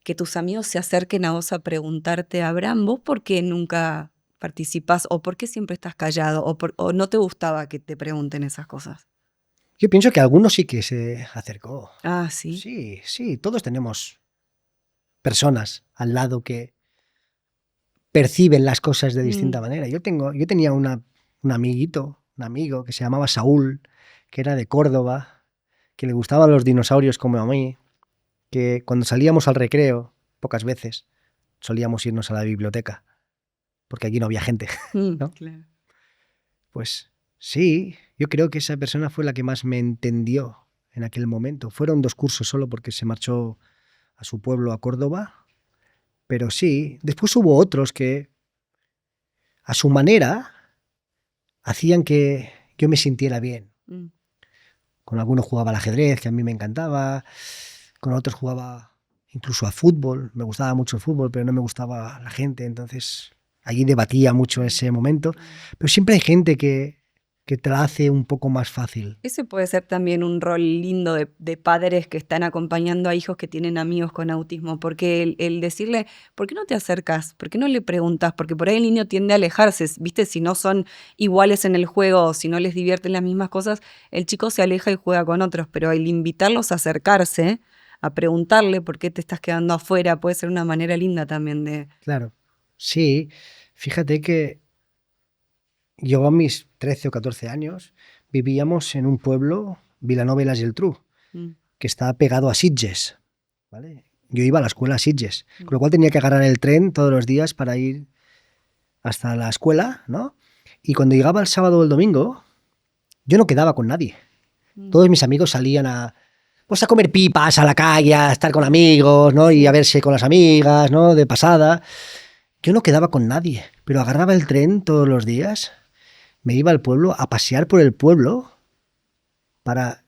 que tus amigos se acerquen a vos a preguntarte, Abraham, ¿vos por qué nunca participás? ¿O por qué siempre estás callado? ¿O no te gustaba que te pregunten esas cosas? Yo pienso que algunos sí que se acercó. ¿Sí? Sí, todos tenemos personas al lado que perciben las cosas de distinta manera. Yo tenía un amigo que se llamaba Saúl, que era de Córdoba, que le gustaban los dinosaurios como a mí, que cuando salíamos al recreo, pocas veces, solíamos irnos a la biblioteca, porque allí no había gente, ¿no? Claro. Pues sí, yo creo que esa persona fue la que más me entendió en aquel momento. Fueron 2 cursos solo porque se marchó a su pueblo, a Córdoba. Pero sí, después hubo otros que a su manera hacían que yo me sintiera bien. Con algunos jugaba al ajedrez, que a mí me encantaba. Con otros jugaba incluso a fútbol. Me gustaba mucho el fútbol, pero no me gustaba la gente. Entonces allí debatía mucho ese momento. Pero siempre hay gente que te la hace un poco más fácil. Ese puede ser también un rol lindo de padres que están acompañando a hijos que tienen amigos con autismo, porque el decirle, ¿por qué no te acercas? ¿Por qué no le preguntas? Porque por ahí el niño tiende a alejarse, ¿viste? Si no son iguales en el juego o si no les divierten las mismas cosas, el chico se aleja y juega con otros, pero el invitarlos a acercarse, a preguntarle por qué te estás quedando afuera, puede ser una manera linda también de... Claro, sí. Fíjate que yo a mis 13 o 14 años vivíamos en un pueblo, Vilanova i la Geltrú, que está pegado a Sitges, ¿vale? Yo iba a la escuela a Sitges, con lo cual tenía que agarrar el tren todos los días para ir hasta la escuela, ¿no? Y cuando llegaba el sábado o el domingo, yo no quedaba con nadie. Todos mis amigos salían a comer pipas a la calle, a estar con amigos, ¿no? Y a verse con las amigas, ¿no? De pasada. Yo no quedaba con nadie, pero agarraba el tren todos los días, me iba al pueblo a pasear por el pueblo para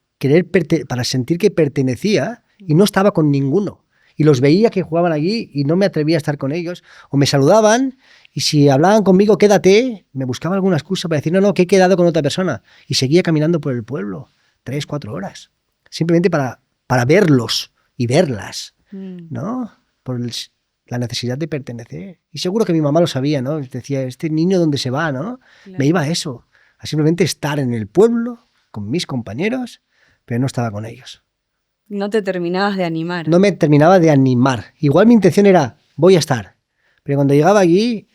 sentir que pertenecía y no estaba con ninguno. Y los veía que jugaban allí y no me atrevía a estar con ellos. O me saludaban y si hablaban conmigo, quédate, me buscaba alguna excusa para decir, no, que he quedado con otra persona. Y seguía caminando por el pueblo 3, 4 horas. Simplemente para verlos y verlas, ¿no? Por la necesidad de pertenecer. Y seguro que mi mamá lo sabía, ¿no? Decía, ¿este niño dónde se va, no? Claro. Me iba a eso, a simplemente estar en el pueblo con mis compañeros, pero no estaba con ellos. No te terminabas de animar. No me terminaba de animar. Igual mi intención era, voy a estar. Pero cuando llegaba allí,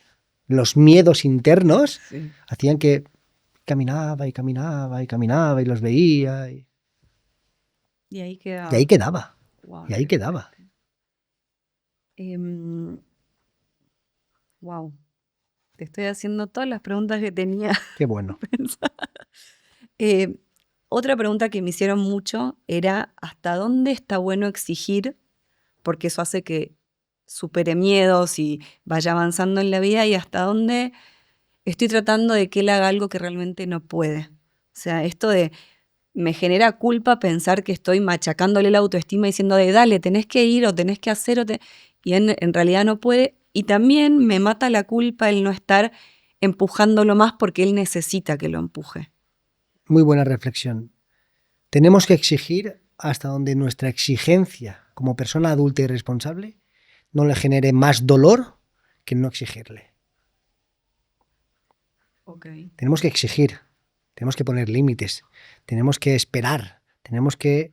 los miedos internos hacían que caminaba y caminaba y caminaba y los veía. Y ahí quedaba. Y ahí quedaba. Wow, y ahí quedaba. Wow. Te estoy haciendo todas las preguntas que tenía. Qué bueno. Otra pregunta que me hicieron mucho era ¿hasta dónde está bueno exigir? Porque eso hace que supere miedos y vaya avanzando en la vida, y hasta dónde estoy tratando de que él haga algo que realmente no puede. O sea, esto de me genera culpa pensar que estoy machacándole la autoestima diciendo de dale, tenés que ir o tenés que hacer y en realidad no puede. Y también me mata la culpa el no estar empujándolo más porque él necesita que lo empuje. Muy buena reflexión. Tenemos que exigir hasta donde nuestra exigencia como persona adulta y responsable no le genere más dolor que no exigirle. Okay. Tenemos que exigir, tenemos que poner límites, tenemos que esperar, tenemos que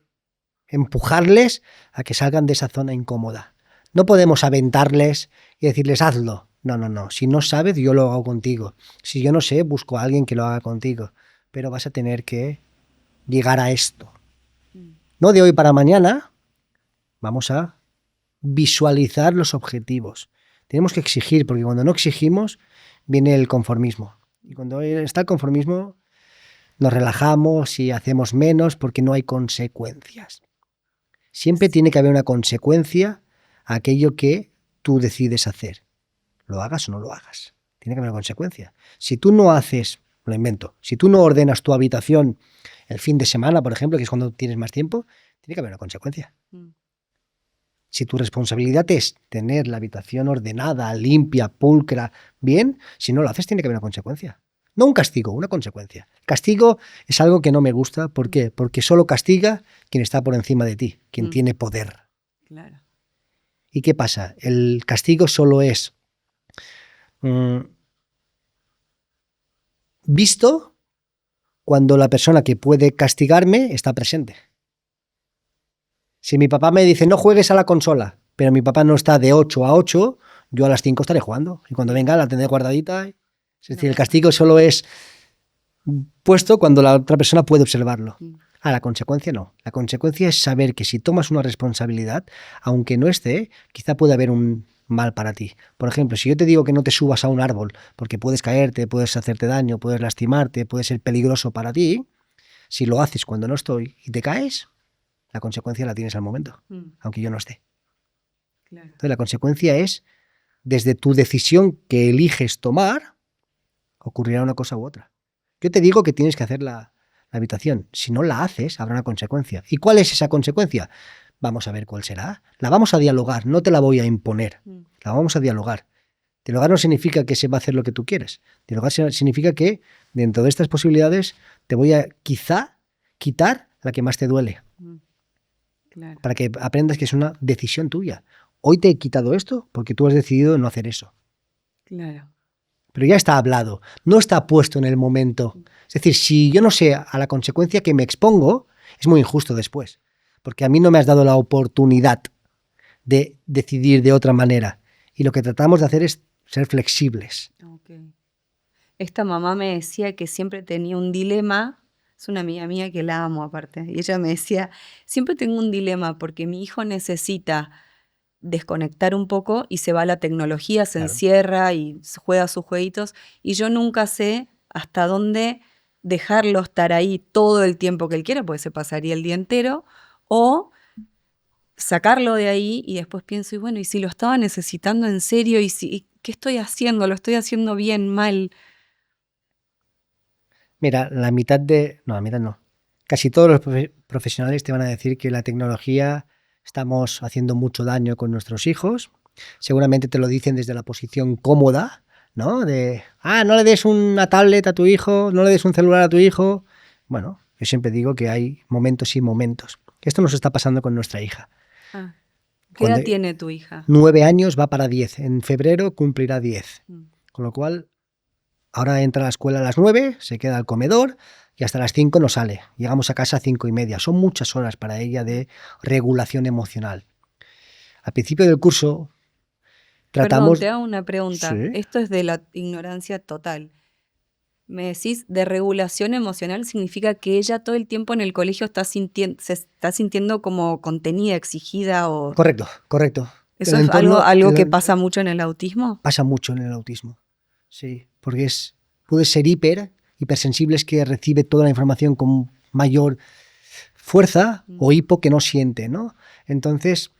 empujarles a que salgan de esa zona incómoda. No podemos aventarles y decirles hazlo. No. Si no sabes, yo lo hago contigo. Si yo no sé, busco a alguien que lo haga contigo. Pero vas a tener que llegar a esto. No de hoy para mañana. Vamos a visualizar los objetivos. Tenemos que exigir, porque cuando no exigimos, viene el conformismo. Y cuando está el conformismo, nos relajamos y hacemos menos porque no hay consecuencias. Siempre tiene que haber una consecuencia a aquello que tú decides hacer. Lo hagas o no lo hagas. Tiene que haber una consecuencia. Si tú no haces, lo invento, si tú no ordenas tu habitación el fin de semana, por ejemplo, que es cuando tienes más tiempo, tiene que haber una consecuencia. Si tu responsabilidad es tener la habitación ordenada, limpia, pulcra, bien, si no lo haces, tiene que haber una consecuencia. No un castigo, una consecuencia. Castigo es algo que no me gusta. ¿Por qué? Porque solo castiga quien está por encima de ti, quien tiene poder. Claro. ¿Y qué pasa? El castigo solo es visto cuando la persona que puede castigarme está presente. Si mi papá me dice no juegues a la consola, pero mi papá no está de 8 a 8, yo a las 5 estaré jugando. Y cuando venga la tendré guardadita. Es decir, el castigo solo es puesto cuando la otra persona puede observarlo. La consecuencia no. La consecuencia es saber que si tomas una responsabilidad, aunque no esté, quizá puede haber un mal para ti. Por ejemplo, si yo te digo que no te subas a un árbol porque puedes caerte, puedes hacerte daño, puedes lastimarte, puede ser peligroso para ti, si lo haces cuando no estoy y te caes, La consecuencia la tienes al momento, aunque yo no esté. Claro. Entonces, la consecuencia es, desde tu decisión que eliges tomar, ocurrirá una cosa u otra. Yo te digo que tienes que hacer la habitación. Si no la haces, habrá una consecuencia. ¿Y cuál es esa consecuencia? Vamos a ver cuál será. La vamos a dialogar, no te la voy a imponer. La vamos a dialogar. Dialogar no significa que se va a hacer lo que tú quieres. Dialogar significa que dentro de estas posibilidades te voy a quizá quitar la que más te duele. Claro. Para que aprendas que es una decisión tuya. Hoy te he quitado esto porque tú has decidido no hacer eso. Claro. Pero ya está hablado, no está puesto en el momento. Es decir, si yo no sé a la consecuencia que me expongo, es muy injusto después. Porque a mí no me has dado la oportunidad de decidir de otra manera. Y lo que tratamos de hacer es ser flexibles. Okay. Esta mamá me decía que siempre tenía un dilema. Es una amiga mía que la amo aparte. Y ella me decía, siempre tengo un dilema porque mi hijo necesita desconectar un poco y se va a la tecnología, se encierra y juega sus jueguitos. Y yo nunca sé hasta dónde dejarlo estar ahí todo el tiempo que él quiera, porque se pasaría el día entero, o sacarlo de ahí y después pienso, y bueno, y si lo estaba necesitando en serio, y ¿qué estoy haciendo? ¿Lo estoy haciendo bien, mal? Mira, la mitad no. Casi todos los profesionales te van a decir que la tecnología estamos haciendo mucho daño con nuestros hijos. Seguramente te lo dicen desde la posición cómoda, ¿no? De, no le des una tablet a tu hijo, no le des un celular a tu hijo. Bueno, yo siempre digo que hay momentos y momentos. Esto nos está pasando con nuestra hija. ¿Qué edad tiene tu hija? 9 años, va para 10. En febrero cumplirá 10. Con lo cual, ahora entra a la escuela a las 9, se queda al comedor y hasta las 5 no sale. Llegamos a casa a 5:30. Son muchas horas para ella de regulación emocional. Al principio del curso tratamos... Perdón, te hago una pregunta. Sí. Esto es de la ignorancia total. Me decís, de regulación emocional significa que ella todo el tiempo en el colegio se está sintiendo como contenida, exigida o... Correcto. ¿Eso es algo que pasa mucho en el autismo? Pasa mucho en el autismo, sí, porque puede ser hipersensible, es que recibe toda la información con mayor fuerza, o hipo que no siente, ¿no? Entonces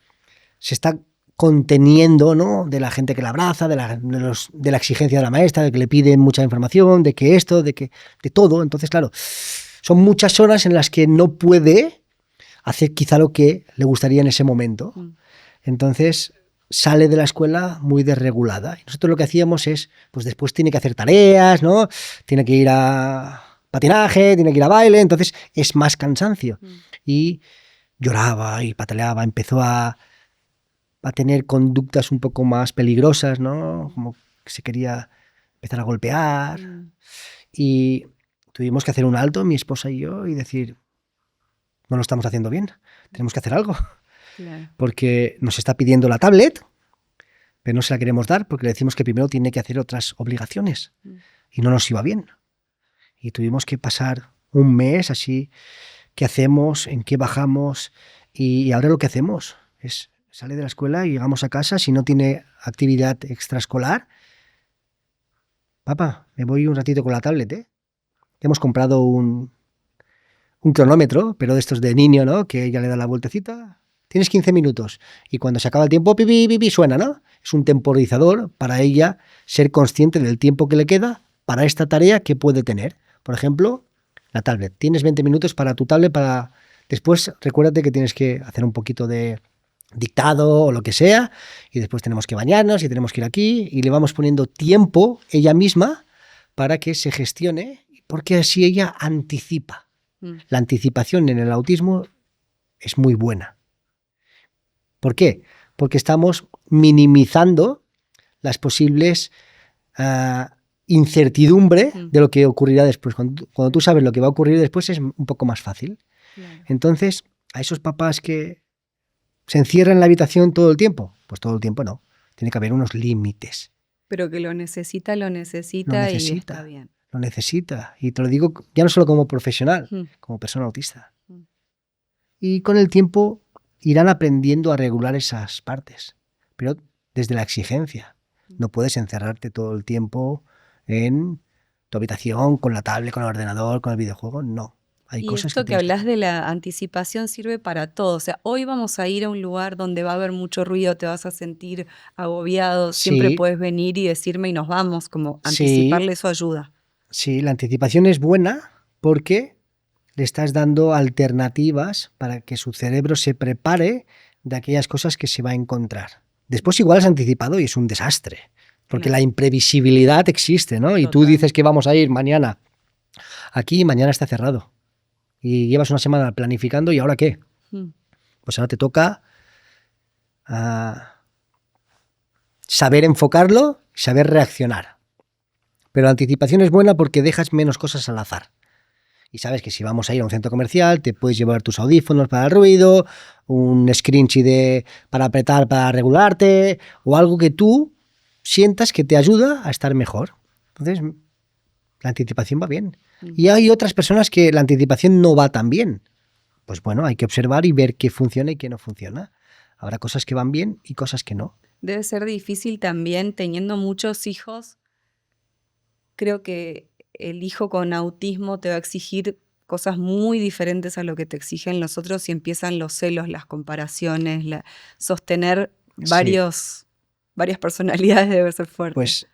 se está conteniendo, ¿no? De la gente que la abraza, de la exigencia de la maestra, de que le piden mucha información, de que esto, de todo. Entonces, claro, son muchas horas en las que no puede hacer quizá lo que le gustaría en ese momento. Entonces sale de la escuela muy desregulada. Y nosotros lo que hacíamos es, pues después tiene que hacer tareas, ¿no? Tiene que ir a patinaje, tiene que ir a baile, entonces es más cansancio. Y lloraba y pataleaba, empezó a tener conductas un poco más peligrosas, ¿no? Como que se quería empezar a golpear. Y tuvimos que hacer un alto, mi esposa y yo, y decir, no lo estamos haciendo bien, tenemos que hacer algo. Claro. Porque nos está pidiendo la tablet, pero no se la queremos dar porque le decimos que primero tiene que hacer otras obligaciones y no nos iba bien. Y tuvimos que pasar un mes así, ¿qué hacemos? ¿En qué bajamos? Y ahora lo que hacemos es, sale de la escuela y llegamos a casa, si no tiene actividad extraescolar, papá, me voy un ratito con la tablet, ¿eh? Hemos comprado un cronómetro, pero de estos de niño, ¿no? Que ella le da la vueltecita. Tienes 15 minutos y cuando se acaba el tiempo, pipi, pipi, suena, ¿no? Es un temporizador para ella ser consciente del tiempo que le queda para esta tarea que puede tener. Por ejemplo, la tablet. Tienes 20 minutos para tu tablet para... Después, recuérdate que tienes que hacer un poquito de dictado o lo que sea y después tenemos que bañarnos y tenemos que ir aquí y le vamos poniendo tiempo ella misma para que se gestione porque así ella anticipa. La anticipación en el autismo es muy buena. ¿Por qué? Porque estamos minimizando las posibles incertidumbre de lo que ocurrirá después. Cuando tú sabes lo que va a ocurrir después es un poco más fácil. Claro. Entonces, a esos papás que se encierran en la habitación todo el tiempo, pues todo el tiempo no. Tiene que haber unos límites. Pero que lo necesita y está bien. Lo necesita. Y te lo digo ya no solo como profesional, como persona autista. Y con el tiempo irán aprendiendo a regular esas partes, pero desde la exigencia. No puedes encerrarte todo el tiempo en tu habitación con la tablet, con el ordenador, con el videojuego, no. Hay y cosas esto que tienes hablas de la anticipación sirve para todo. O sea, hoy vamos a ir a un lugar donde va a haber mucho ruido, te vas a sentir agobiado, siempre Sí, puedes venir y decirme y nos vamos, como sí, anticiparle eso ayuda. sí, la anticipación es buena porque le estás dando alternativas para que su cerebro se prepare de aquellas cosas que se va a encontrar. Después igual has anticipado y es un desastre, porque Claro. la imprevisibilidad existe, ¿no? Y tú Total. dices que vamos a ir mañana aquí y mañana está cerrado. Y llevas una semana planificando y ¿ahora qué? Mm. Pues ahora te toca saber enfocarlo y saber reaccionar. Pero la anticipación es buena porque dejas menos cosas al azar. Y sabes que si vamos a ir a un centro comercial, te puedes llevar tus audífonos para el ruido, un scrunchie para apretar, para regularte, o algo que tú sientas que te ayuda a estar mejor. Entonces, la anticipación va bien. Y hay otras personas que la anticipación no va tan bien. Pues bueno, hay que observar y ver qué funciona y qué no funciona. Habrá cosas que van bien y cosas que no. Debe ser difícil también teniendo muchos hijos. Creo que el hijo con autismo te va a exigir cosas muy diferentes a lo que te exigen los otros y empiezan los celos, las comparaciones, sostener Sí, varias personalidades debe ser fuerte. pues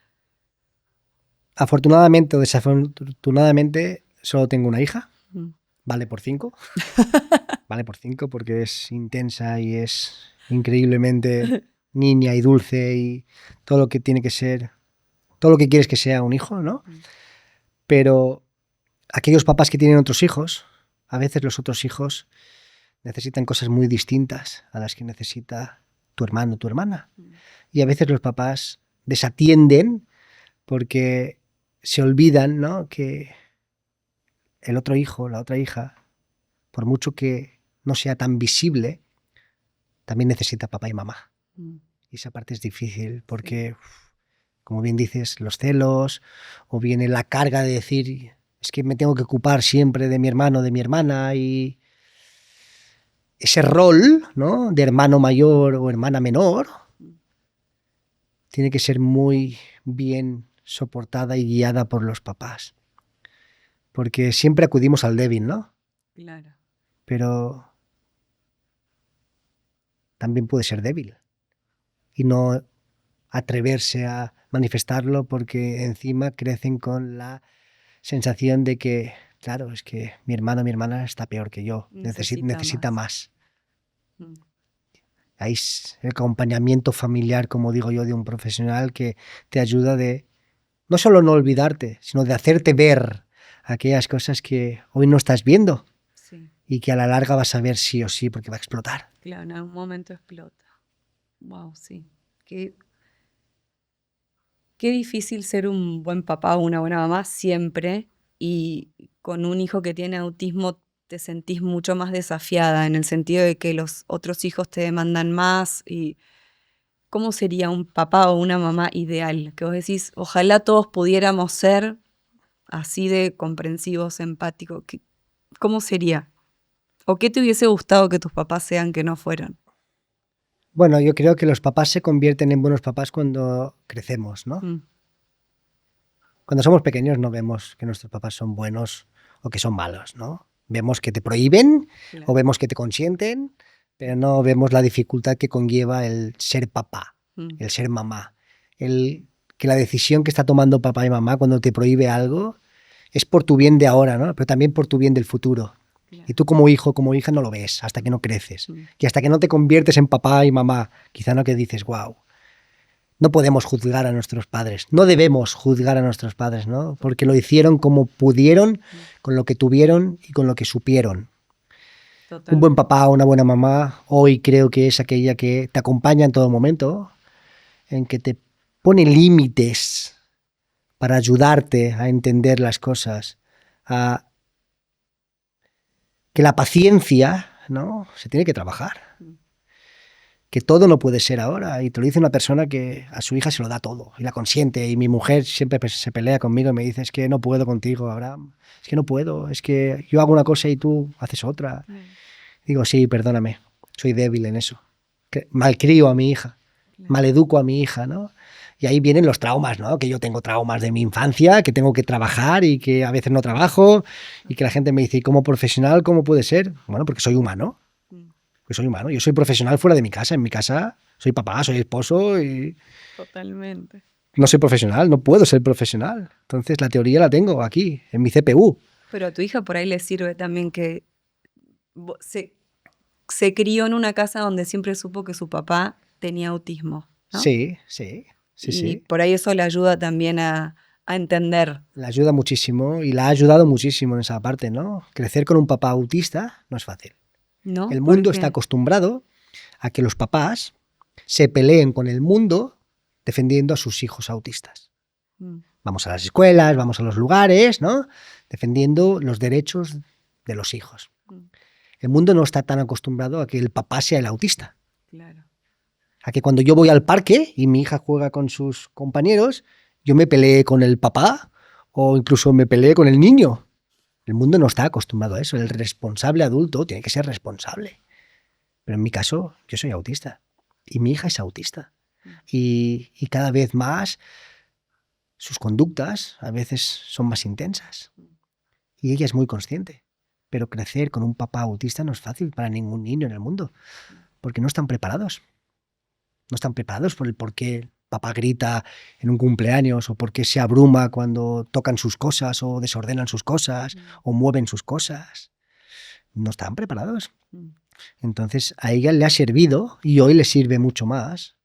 afortunadamente o desafortunadamente solo tengo una hija. Mm. Vale por 5. Vale por 5 porque es intensa y es increíblemente niña y dulce y todo lo que tiene que ser, todo lo que quieres que sea un hijo, ¿no? Pero aquellos papás que tienen otros hijos, a veces los otros hijos necesitan cosas muy distintas a las que necesita tu hermano o tu hermana. Y a veces los papás desatienden porque se olvidan, ¿no?, que el otro hijo, la otra hija, por mucho que no sea tan visible, también necesita papá y mamá. Y esa parte es difícil porque, como bien dices, los celos o viene la carga de decir es que me tengo que ocupar siempre de mi hermano, de mi hermana, y ese rol, ¿no?, de hermano mayor o hermana menor tiene que ser muy bien soportada y guiada por los papás. Porque siempre acudimos al débil, ¿no? Claro. Pero también puede ser débil y no atreverse a manifestarlo porque encima crecen con la sensación de que, claro, es que mi hermano o mi hermana está peor que yo, necesita más. Hay el acompañamiento familiar, como digo yo, de un profesional que te ayuda de no solo no olvidarte, sino de hacerte ver aquellas cosas que hoy no estás viendo. Sí. Y que a la larga vas a ver sí o sí porque va a explotar. Claro, en algún momento explota. Wow, sí. Qué difícil ser un buen papá o una buena mamá siempre, y con un hijo que tiene autismo te sentís mucho más desafiada en el sentido de que los otros hijos te demandan más. Y ¿cómo sería un papá o una mamá ideal? Que vos decís, ojalá todos pudiéramos ser así de comprensivos, empáticos. ¿Cómo sería? ¿O qué te hubiese gustado que tus papás sean que no fueron? Bueno, yo creo que los papás se convierten en buenos papás cuando crecemos, ¿no? Cuando somos pequeños no vemos que nuestros papás son buenos o que son malos, ¿no? Vemos que te prohíben, claro, o vemos que te consienten, pero no vemos la dificultad que conlleva el ser papá, el ser mamá. Que la decisión que está tomando papá y mamá cuando te prohíbe algo es por tu bien de ahora, ¿no?, pero también por tu bien del futuro. Claro. Y tú como hijo, como hija no lo ves hasta que no creces. Y hasta que no te conviertes en papá y mamá, quizá no que dices, wow. No podemos juzgar a nuestros padres, no debemos juzgar a nuestros padres, ¿no?, porque lo hicieron como pudieron, con lo que tuvieron y con lo que supieron. Totalmente. Un buen papá o una buena mamá hoy creo que es aquella que te acompaña en todo momento, en que te pone límites para ayudarte a entender las cosas, a que la paciencia, ¿no?, se tiene que trabajar. Que todo no puede ser ahora, y te lo dice una persona que a su hija se lo da todo y la consiente, y mi mujer siempre se pelea conmigo y me dice, es que no puedo contigo, Abraham, es que no puedo, es que yo hago una cosa y tú haces otra. Digo, sí, perdóname, soy débil en eso, malcrio a mi hija, maleduco a mi hija, ¿no? Y ahí vienen los traumas, ¿no? Que yo tengo traumas de mi infancia, que tengo que trabajar y que a veces no trabajo y que la gente me dice, ¿y como profesional cómo puede ser? Bueno, porque soy humano. Porque soy humano. Yo soy profesional fuera de mi casa. En mi casa soy papá, soy esposo y... Totalmente. No soy profesional, no puedo ser profesional. Entonces la teoría la tengo aquí, en mi CPU. Pero a tu hija por ahí le sirve también que se crió en una casa donde siempre supo que su papá tenía autismo, ¿no? Sí. Y por ahí eso le ayuda también a entender. Le ayuda muchísimo y la ha ayudado muchísimo en esa parte, ¿no? Crecer con un papá autista no es fácil. ¿No? El mundo está acostumbrado a que los papás se peleen con el mundo defendiendo a sus hijos autistas. Vamos a las escuelas, vamos a los lugares, ¿no? Defendiendo los derechos de los hijos. El mundo no está tan acostumbrado a que el papá sea el autista. Claro. A que cuando yo voy al parque y mi hija juega con sus compañeros, yo me peleé con el papá o incluso me peleé con el niño. El mundo no está acostumbrado a eso. El responsable adulto tiene que ser responsable. Pero en mi caso, yo soy autista y mi hija es autista. Y cada vez más sus conductas a veces son más intensas. Y ella es muy consciente. Pero crecer con un papá autista no es fácil para ningún niño en el mundo, porque no están preparados. No están preparados por el por qué papá grita en un cumpleaños o por qué se abruma cuando tocan sus cosas o desordenan sus cosas o mueven sus cosas. No están preparados. Entonces a ella le ha servido y hoy le sirve mucho más.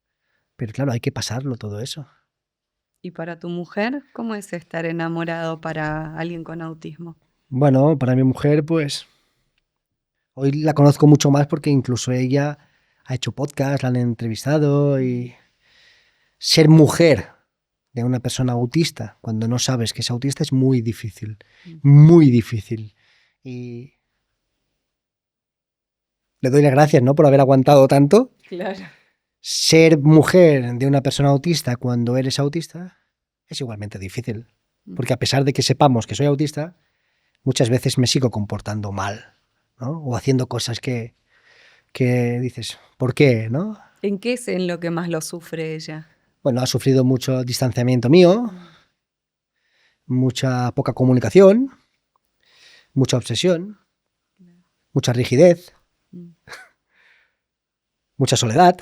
Pero claro, hay que pasarlo todo eso. ¿Y para tu mujer, cómo es estar enamorado para alguien con autismo? Bueno, para mi mujer, pues hoy la conozco mucho más porque incluso ella ha hecho podcast, la han entrevistado y ser mujer de una persona autista cuando no sabes que es autista es muy difícil, muy difícil. Y le doy las gracias, ¿no? Por haber aguantado tanto. Claro. Ser mujer de una persona autista cuando eres autista es igualmente difícil. Porque a pesar de que sepamos que soy autista, muchas veces me sigo comportando mal, ¿no? O haciendo cosas que dices, ¿por qué? ¿No? ¿En qué es en lo que más lo sufre ella? Bueno, ha sufrido mucho distanciamiento mío, mucha poca comunicación, mucha obsesión, mucha rigidez, mucha soledad.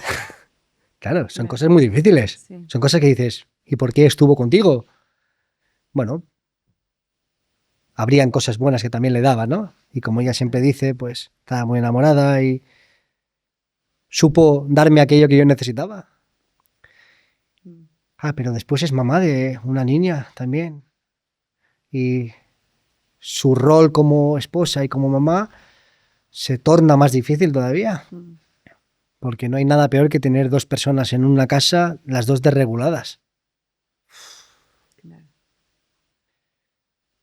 Claro, son cosas muy difíciles. Sí. Son cosas que dices, ¿y por qué estuvo contigo? Bueno, habrían cosas buenas que también le daba, ¿no? Y como ella siempre dice, pues estaba muy enamorada y supo darme aquello que yo necesitaba. Ah, pero después es mamá de una niña también. Y su rol como esposa y como mamá se torna más difícil todavía. Porque no hay nada peor que tener dos personas en una casa, las dos desreguladas.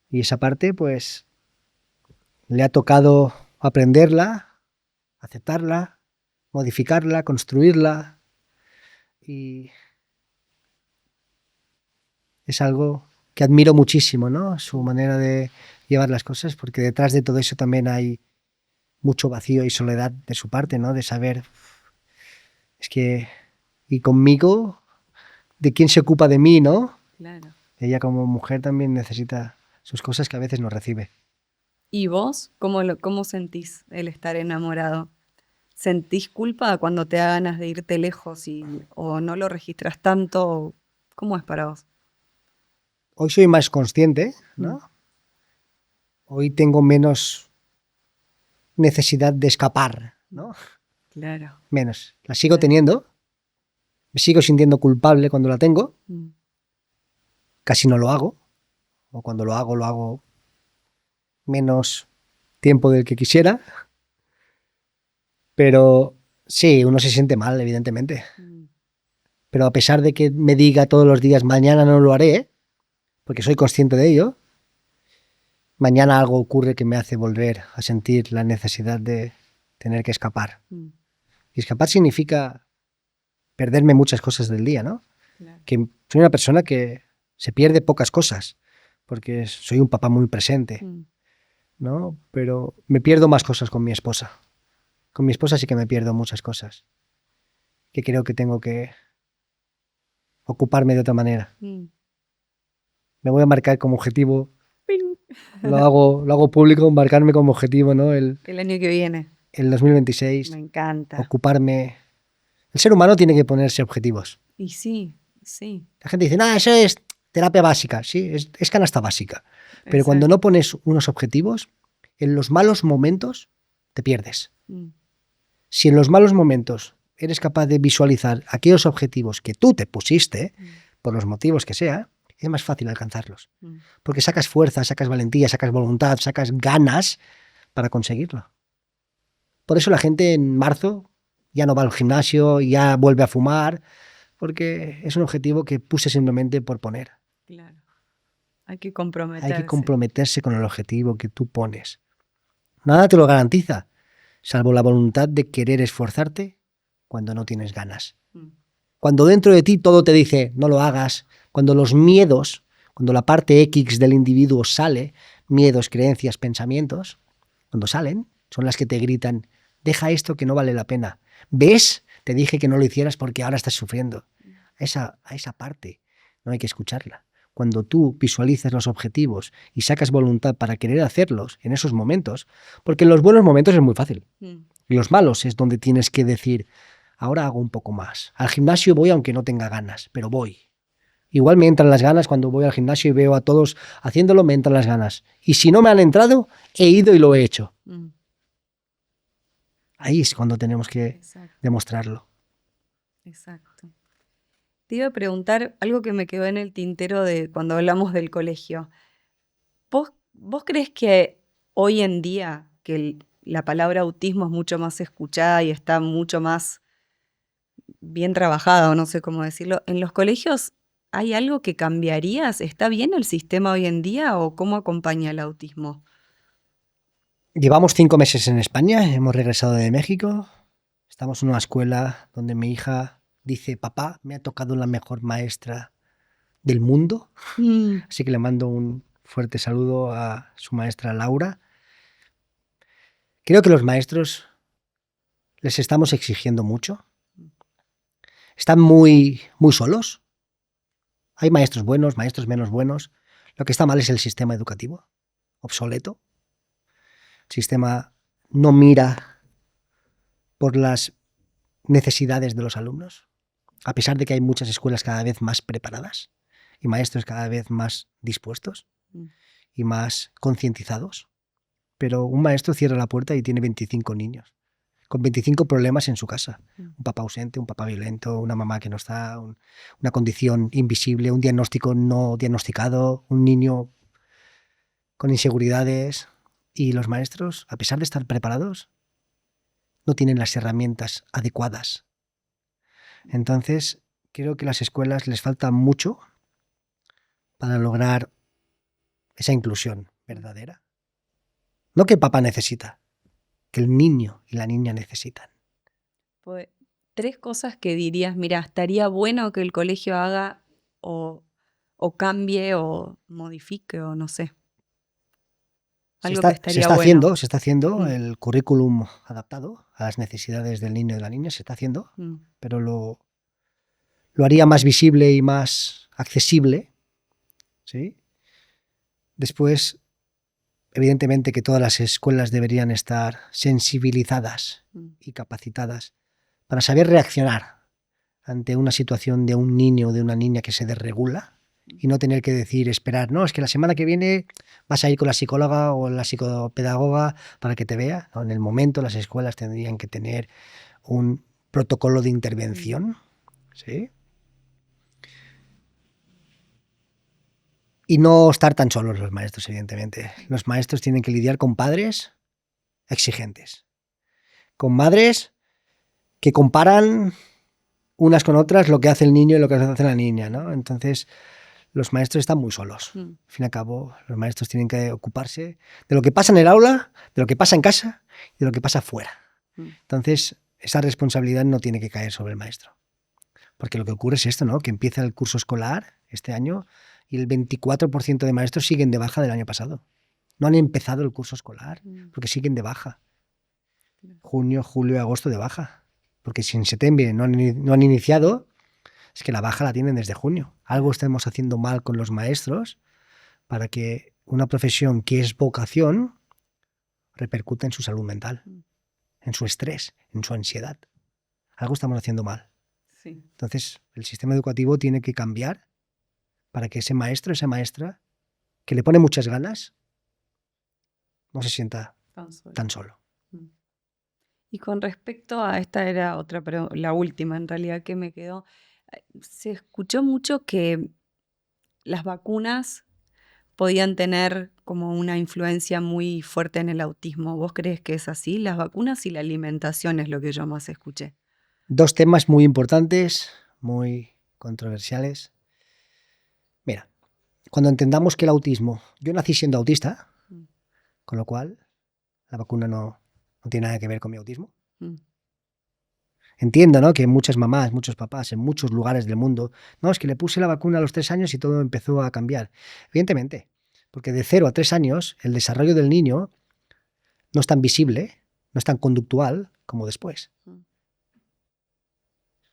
Y esa parte, pues, le ha tocado aprenderla, aceptarla, modificarla, construirla. Y es algo que admiro muchísimo, ¿no? Su manera de llevar las cosas, porque detrás de todo eso también hay mucho vacío y soledad de su parte, ¿no? De saber, es que, y conmigo, ¿de quién se ocupa de mí, no? Claro. Ella como mujer también necesita sus cosas que a veces no recibe. ¿Y vos cómo sentís el estar enamorado? ¿Sentís culpa cuando te da ganas de irte lejos o no lo registras tanto? ¿Cómo es para vos? Hoy soy más consciente, ¿no? Hoy tengo menos necesidad de escapar, ¿no? Claro. Menos. La sigo teniendo. Me sigo sintiendo culpable cuando la tengo. Casi no lo hago. O cuando lo hago menos tiempo del que quisiera. Pero sí, uno se siente mal, evidentemente. Pero a pesar de que me diga todos los días, mañana no lo haré, porque soy consciente de ello, mañana algo ocurre que me hace volver a sentir la necesidad de tener que escapar. Y escapar significa perderme muchas cosas del día, ¿no? Claro. Que soy una persona que se pierde pocas cosas, porque soy un papá muy presente, ¿no? Pero me pierdo más cosas con mi esposa. Con mi esposa sí que me pierdo muchas cosas, que creo que tengo que ocuparme de otra manera. Mm. Me voy a marcar como objetivo, Ping. lo hago público, marcarme como objetivo, ¿no? El año que viene. El 2026, Me encanta. ocuparme. El ser humano tiene que ponerse objetivos. Y sí, sí. La gente dice, eso es terapia básica. Sí, es canasta básica. Pero Exacto. cuando no pones unos objetivos, en los malos momentos te pierdes. Mm. Si en los malos momentos eres capaz de visualizar aquellos objetivos que tú te pusiste, por los motivos que sea, es más fácil alcanzarlos. Porque sacas fuerza, sacas valentía, sacas voluntad, sacas ganas para conseguirlo. Por eso la gente en marzo ya no va al gimnasio, ya vuelve a fumar, porque es un objetivo que puse simplemente por poner. Claro. Hay que comprometerse. Hay que comprometerse con el objetivo que tú pones. Nada te lo garantiza, salvo la voluntad de querer esforzarte cuando no tienes ganas. Cuando dentro de ti todo te dice, no lo hagas, cuando los miedos, cuando la parte X del individuo sale, miedos, creencias, pensamientos, cuando salen, son las que te gritan, deja esto que no vale la pena. ¿Ves? Te dije que no lo hicieras porque ahora estás sufriendo. A esa parte no hay que escucharla. Cuando tú visualizas los objetivos y sacas voluntad para querer hacerlos en esos momentos, porque en los buenos momentos es muy fácil. Y los malos es donde tienes que decir, ahora hago un poco más. Al gimnasio voy aunque no tenga ganas, pero voy. Igual me entran las ganas cuando voy al gimnasio y veo a todos haciéndolo, me entran las ganas. Y si no me han entrado, he ido y lo he hecho. Ahí es cuando tenemos que demostrarlo. Exacto. Te iba a preguntar algo que me quedó en el tintero de cuando hablamos del colegio. ¿Vos crees que hoy en día, que la palabra autismo es mucho más escuchada y está mucho más bien trabajada, o no sé cómo decirlo, en los colegios hay algo que cambiarías? ¿Está bien el sistema hoy en día o cómo acompaña el autismo? Llevamos 5 meses en España, hemos regresado de México, estamos en una escuela donde mi hija dice, papá, me ha tocado la mejor maestra del mundo, así que le mando un fuerte saludo a su maestra Laura. Creo que los maestros les estamos exigiendo mucho, están muy, muy solos, hay maestros buenos, maestros menos buenos, lo que está mal es el sistema educativo, obsoleto, el sistema no mira por las necesidades de los alumnos, a pesar de que hay muchas escuelas cada vez más preparadas y maestros cada vez más dispuestos y más concientizados, pero un maestro cierra la puerta y tiene 25 niños, con 25 problemas en su casa. Un papá ausente, un papá violento, una mamá que no está, una condición invisible, un diagnóstico no diagnosticado, un niño con inseguridades. Y los maestros, a pesar de estar preparados, no tienen las herramientas adecuadas. Entonces, creo que a las escuelas les falta mucho para lograr esa inclusión verdadera. No que el papá necesita, que el niño y la niña necesitan. Pues 3 cosas que dirías, mira, estaría bueno que el colegio haga o cambie o modifique o no sé. Algo que estaría bueno. Se está haciendo el currículum adaptado a las necesidades del niño y de la niña, se está haciendo, pero lo haría más visible y más accesible, ¿sí? Después, evidentemente que todas las escuelas deberían estar sensibilizadas y capacitadas para saber reaccionar ante una situación de un niño o de una niña que se desregula y no tener que decir, esperar, no, es que la semana que viene vas a ir con la psicóloga o la psicopedagoga para que te vea. No, en el momento las escuelas tendrían que tener un protocolo de intervención, ¿sí? Y no estar tan solos los maestros, evidentemente. Los maestros tienen que lidiar con padres exigentes, con madres que comparan unas con otras lo que hace el niño y lo que hace la niña, ¿no? Entonces, los maestros están muy solos. Al fin y al cabo, los maestros tienen que ocuparse de lo que pasa en el aula, de lo que pasa en casa y de lo que pasa fuera. Entonces, esa responsabilidad no tiene que caer sobre el maestro. Porque lo que ocurre es esto, ¿no? Que empieza el curso escolar este año y el 24% de maestros siguen de baja del año pasado. No han empezado el curso escolar porque siguen de baja. Junio, julio, agosto de baja. Porque si en septiembre no han iniciado, es que la baja la tienen desde junio. Algo estamos haciendo mal con los maestros para que una profesión que es vocación repercute en su salud mental, en su estrés, en su ansiedad. Algo estamos haciendo mal. Sí. Entonces, el sistema educativo tiene que cambiar para que ese maestro, esa maestra, que le pone muchas ganas, no se sienta tan solo. Y con respecto a esta era otra, pero la última en realidad que me quedó, se escuchó mucho que las vacunas podían tener como una influencia muy fuerte en el autismo. ¿Vos crees que es así? Las vacunas y la alimentación es lo que yo más escuché. Dos temas muy importantes, muy controversiales. Mira, cuando entendamos que el autismo, yo nací siendo autista, con lo cual la vacuna no tiene nada que ver con mi autismo. Entiendo, ¿no?, que muchas mamás, muchos papás, en muchos lugares del mundo, no, es que le puse la vacuna a los 3 años y todo empezó a cambiar. Evidentemente, porque de 0 a 3 años el desarrollo del niño no es tan visible, no es tan conductual como después.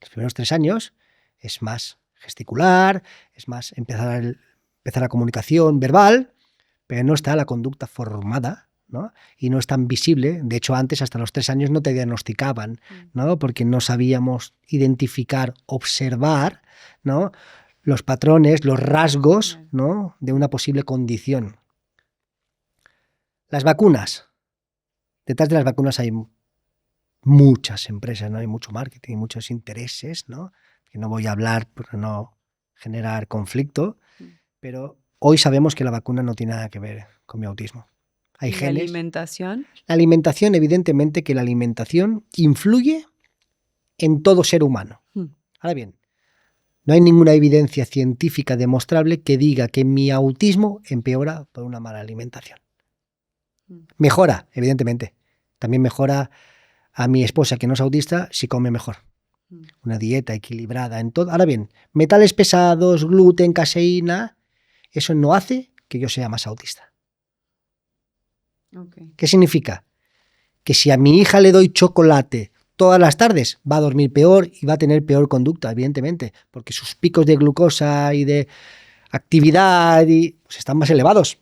Los primeros 3 años es más gesticular, es más empezar la comunicación verbal, pero no está la conducta formada, ¿no? Y no es tan visible. De hecho, antes, hasta los 3 años, no te diagnosticaban, ¿no? Porque no sabíamos identificar, observar, ¿no?, los patrones, los rasgos, ¿no?, de una posible condición. Las vacunas. Detrás de las vacunas hay muchas empresas, ¿no? Hay mucho marketing, muchos intereses, ¿no?, que no voy a hablar por no generar conflicto, pero hoy sabemos que la vacuna no tiene nada que ver con mi autismo. Hay genes. ¿La alimentación? La alimentación, evidentemente que la alimentación influye en todo ser humano. Ahora bien, no hay ninguna evidencia científica demostrable que diga que mi autismo empeora por una mala alimentación. Mejora, evidentemente. También mejora a mi esposa, que no es autista, si come mejor. Una dieta equilibrada en todo. Ahora bien, metales pesados, gluten, caseína, eso no hace que yo sea más autista. Okay. ¿Qué significa? Que si a mi hija le doy chocolate todas las tardes, va a dormir peor y va a tener peor conducta, evidentemente, porque sus picos de glucosa y de actividad pues están más elevados.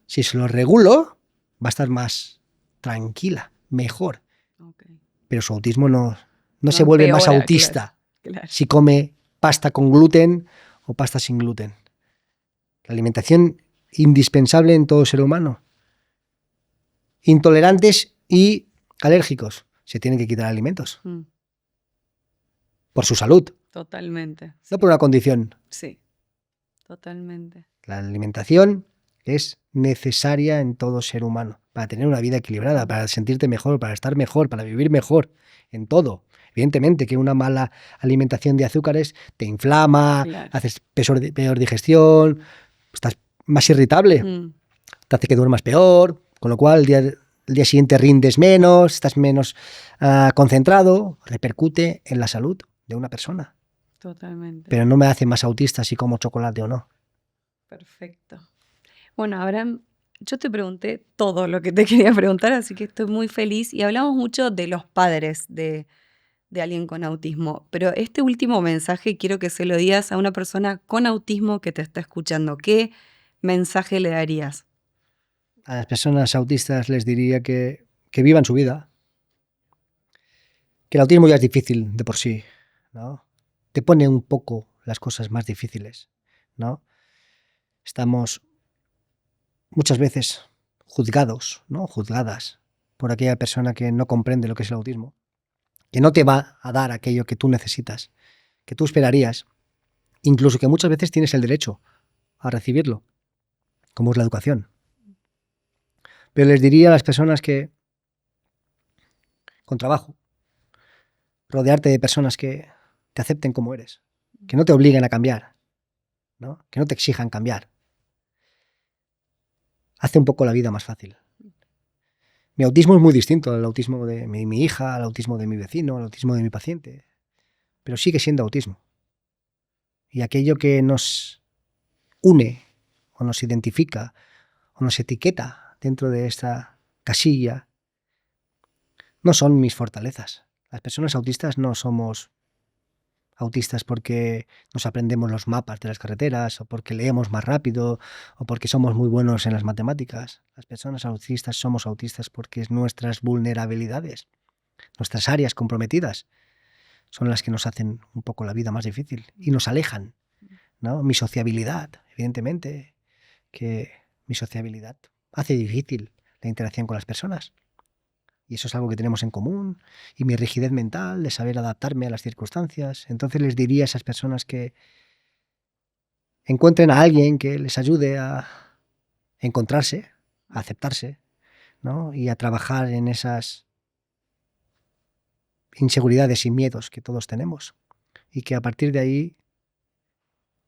Si se los regulo, va a estar más tranquila, mejor. Okay. Pero su autismo no se vuelve más autista, claro. Si come pasta con gluten o pasta sin gluten. La alimentación indispensable en todo ser humano. Intolerantes y alérgicos se tienen que quitar alimentos. Por su salud. Totalmente. No Sí. por una condición. Sí, totalmente. La alimentación es necesaria en todo ser humano para tener una vida equilibrada, para sentirte mejor, para estar mejor, para vivir mejor, en todo. Evidentemente que una mala alimentación de azúcares te inflama, claro, haces peor digestión, estás más irritable, te hace que duermas peor, con lo cual el día siguiente rindes menos, estás menos concentrado, repercute en la salud de una persona. Totalmente. Pero no me hace más autista si como chocolate o no. Perfecto. Bueno, Abraham, yo te pregunté todo lo que te quería preguntar, así que estoy muy feliz. Y hablamos mucho de los padres de alguien con autismo, pero este último mensaje quiero que se lo digas a una persona con autismo que te está escuchando. ¿Qué mensaje le darías? A las personas autistas les diría que vivan su vida. Que el autismo ya es difícil de por sí, ¿no? Te pone un poco las cosas más difíciles, ¿no? Estamos muchas veces juzgados, ¿no?, juzgadas por aquella persona que no comprende lo que es el autismo, que no te va a dar aquello que tú necesitas, que tú esperarías, incluso que muchas veces tienes el derecho a recibirlo, como es la educación. Pero les diría a las personas que, con trabajo, rodearte de personas que te acepten como eres, que no te obliguen a cambiar, ¿no?, que no te exijan cambiar. Hace un poco la vida más fácil. Mi autismo es muy distinto al autismo de mi hija, al autismo de mi vecino, al autismo de mi paciente, pero sigue siendo autismo. Y aquello que nos une o nos identifica o nos etiqueta dentro de esta casilla no son mis fortalezas. Las personas autistas no somos autistas porque nos aprendemos los mapas de las carreteras, o porque leemos más rápido, o porque somos muy buenos en las matemáticas. Las personas autistas somos autistas porque es nuestras vulnerabilidades, nuestras áreas comprometidas, son las que nos hacen un poco la vida más difícil y nos alejan, ¿no? Mi sociabilidad, evidentemente, que mi sociabilidad hace difícil la interacción con las personas. Y eso es algo que tenemos en común. Y mi rigidez mental de saber adaptarme a las circunstancias. Entonces les diría a esas personas que encuentren a alguien que les ayude a encontrarse, a aceptarse, ¿no? Y a trabajar en esas inseguridades y miedos que todos tenemos. Y que a partir de ahí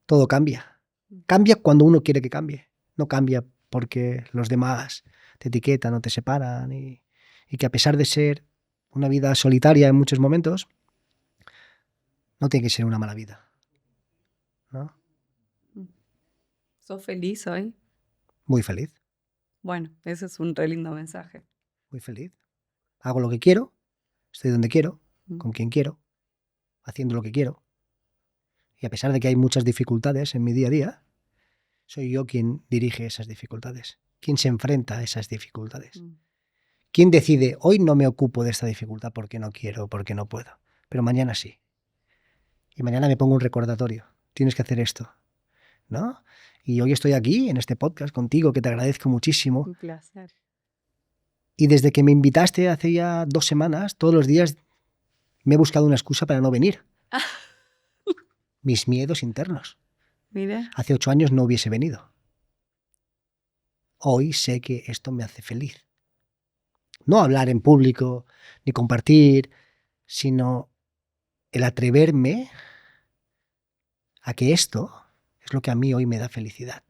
todo cambia. Cambia cuando uno quiere que cambie. No cambia porque los demás te etiquetan o te separan. Y que a pesar de ser una vida solitaria en muchos momentos, no tiene que ser una mala vida, ¿no? ¿Sos feliz hoy? Muy feliz. Bueno, ese es un re lindo mensaje. Muy feliz. Hago lo que quiero, estoy donde quiero, con quien quiero, haciendo lo que quiero. Y a pesar de que hay muchas dificultades en mi día a día, soy yo quien dirige esas dificultades, quien se enfrenta a esas dificultades. ¿Quién decide, hoy no me ocupo de esta dificultad porque no quiero, porque no puedo, pero mañana sí? Y mañana me pongo un recordatorio, tienes que hacer esto, ¿no? Y hoy estoy aquí, en este podcast, contigo, que te agradezco muchísimo. Un placer. Y desde que me invitaste hace ya 2 semanas, todos los días me he buscado una excusa para no venir. Mis miedos internos. Mira. Hace 8 años no hubiese venido. Hoy sé que esto me hace feliz. No hablar en público, ni compartir, sino el atreverme a que esto es lo que a mí hoy me da felicidad.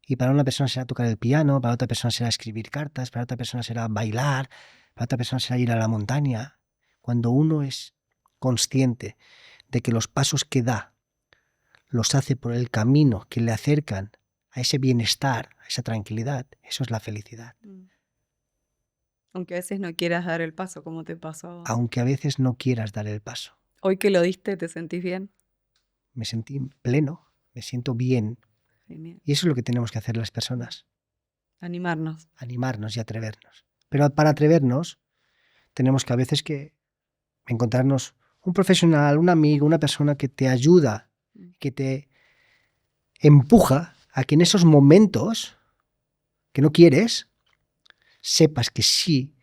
Y para una persona será tocar el piano, para otra persona será escribir cartas, para otra persona será bailar, para otra persona será ir a la montaña. Cuando uno es consciente de que los pasos que da los hace por el camino que le acercan a ese bienestar, a esa tranquilidad, eso es la felicidad. Aunque a veces no quieras dar el paso, como te pasó a vos. Aunque a veces no quieras dar el paso. Hoy que lo diste, ¿te sentís bien? Me sentí pleno, me siento bien. Genial. Y eso es lo que tenemos que hacer las personas. Animarnos. Animarnos y atrevernos. Pero para atrevernos tenemos que a veces que encontrarnos un profesional, un amigo, una persona que te ayuda, que te empuja a que en esos momentos que no quieres, sepas que sí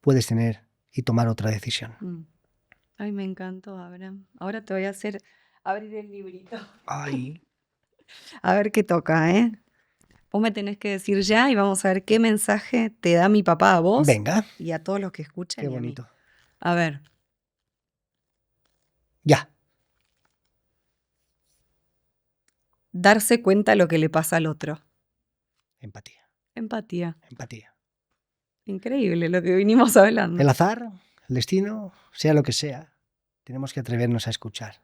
puedes tener y tomar otra decisión. Ay, me encantó, Abraham. Ahora te voy a hacer abrir el librito. Ay. A ver qué toca, ¿eh? Vos me tenés que decir ya y vamos a ver qué mensaje te da mi papá a vos. Venga. Y a todos los que escuchan. Qué bonito. A ver. Ya. Darse cuenta lo que le pasa al otro. Empatía. Empatía. Empatía. Increíble lo que vinimos hablando. El azar, el destino, sea lo que sea, tenemos que atrevernos a escuchar.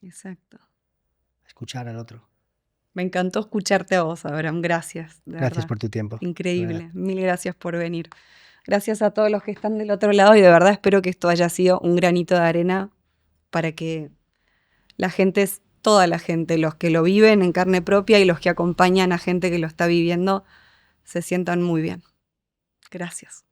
Exacto. A escuchar al otro. Me encantó escucharte a vos, Abraham. Gracias. Gracias por tu tiempo. Increíble. Mil gracias por venir. Gracias a todos los que están del otro lado y de verdad espero que esto haya sido un granito de arena para que la gente, toda la gente, los que lo viven en carne propia y los que acompañan a gente que lo está viviendo, se sientan muy bien. Gracias.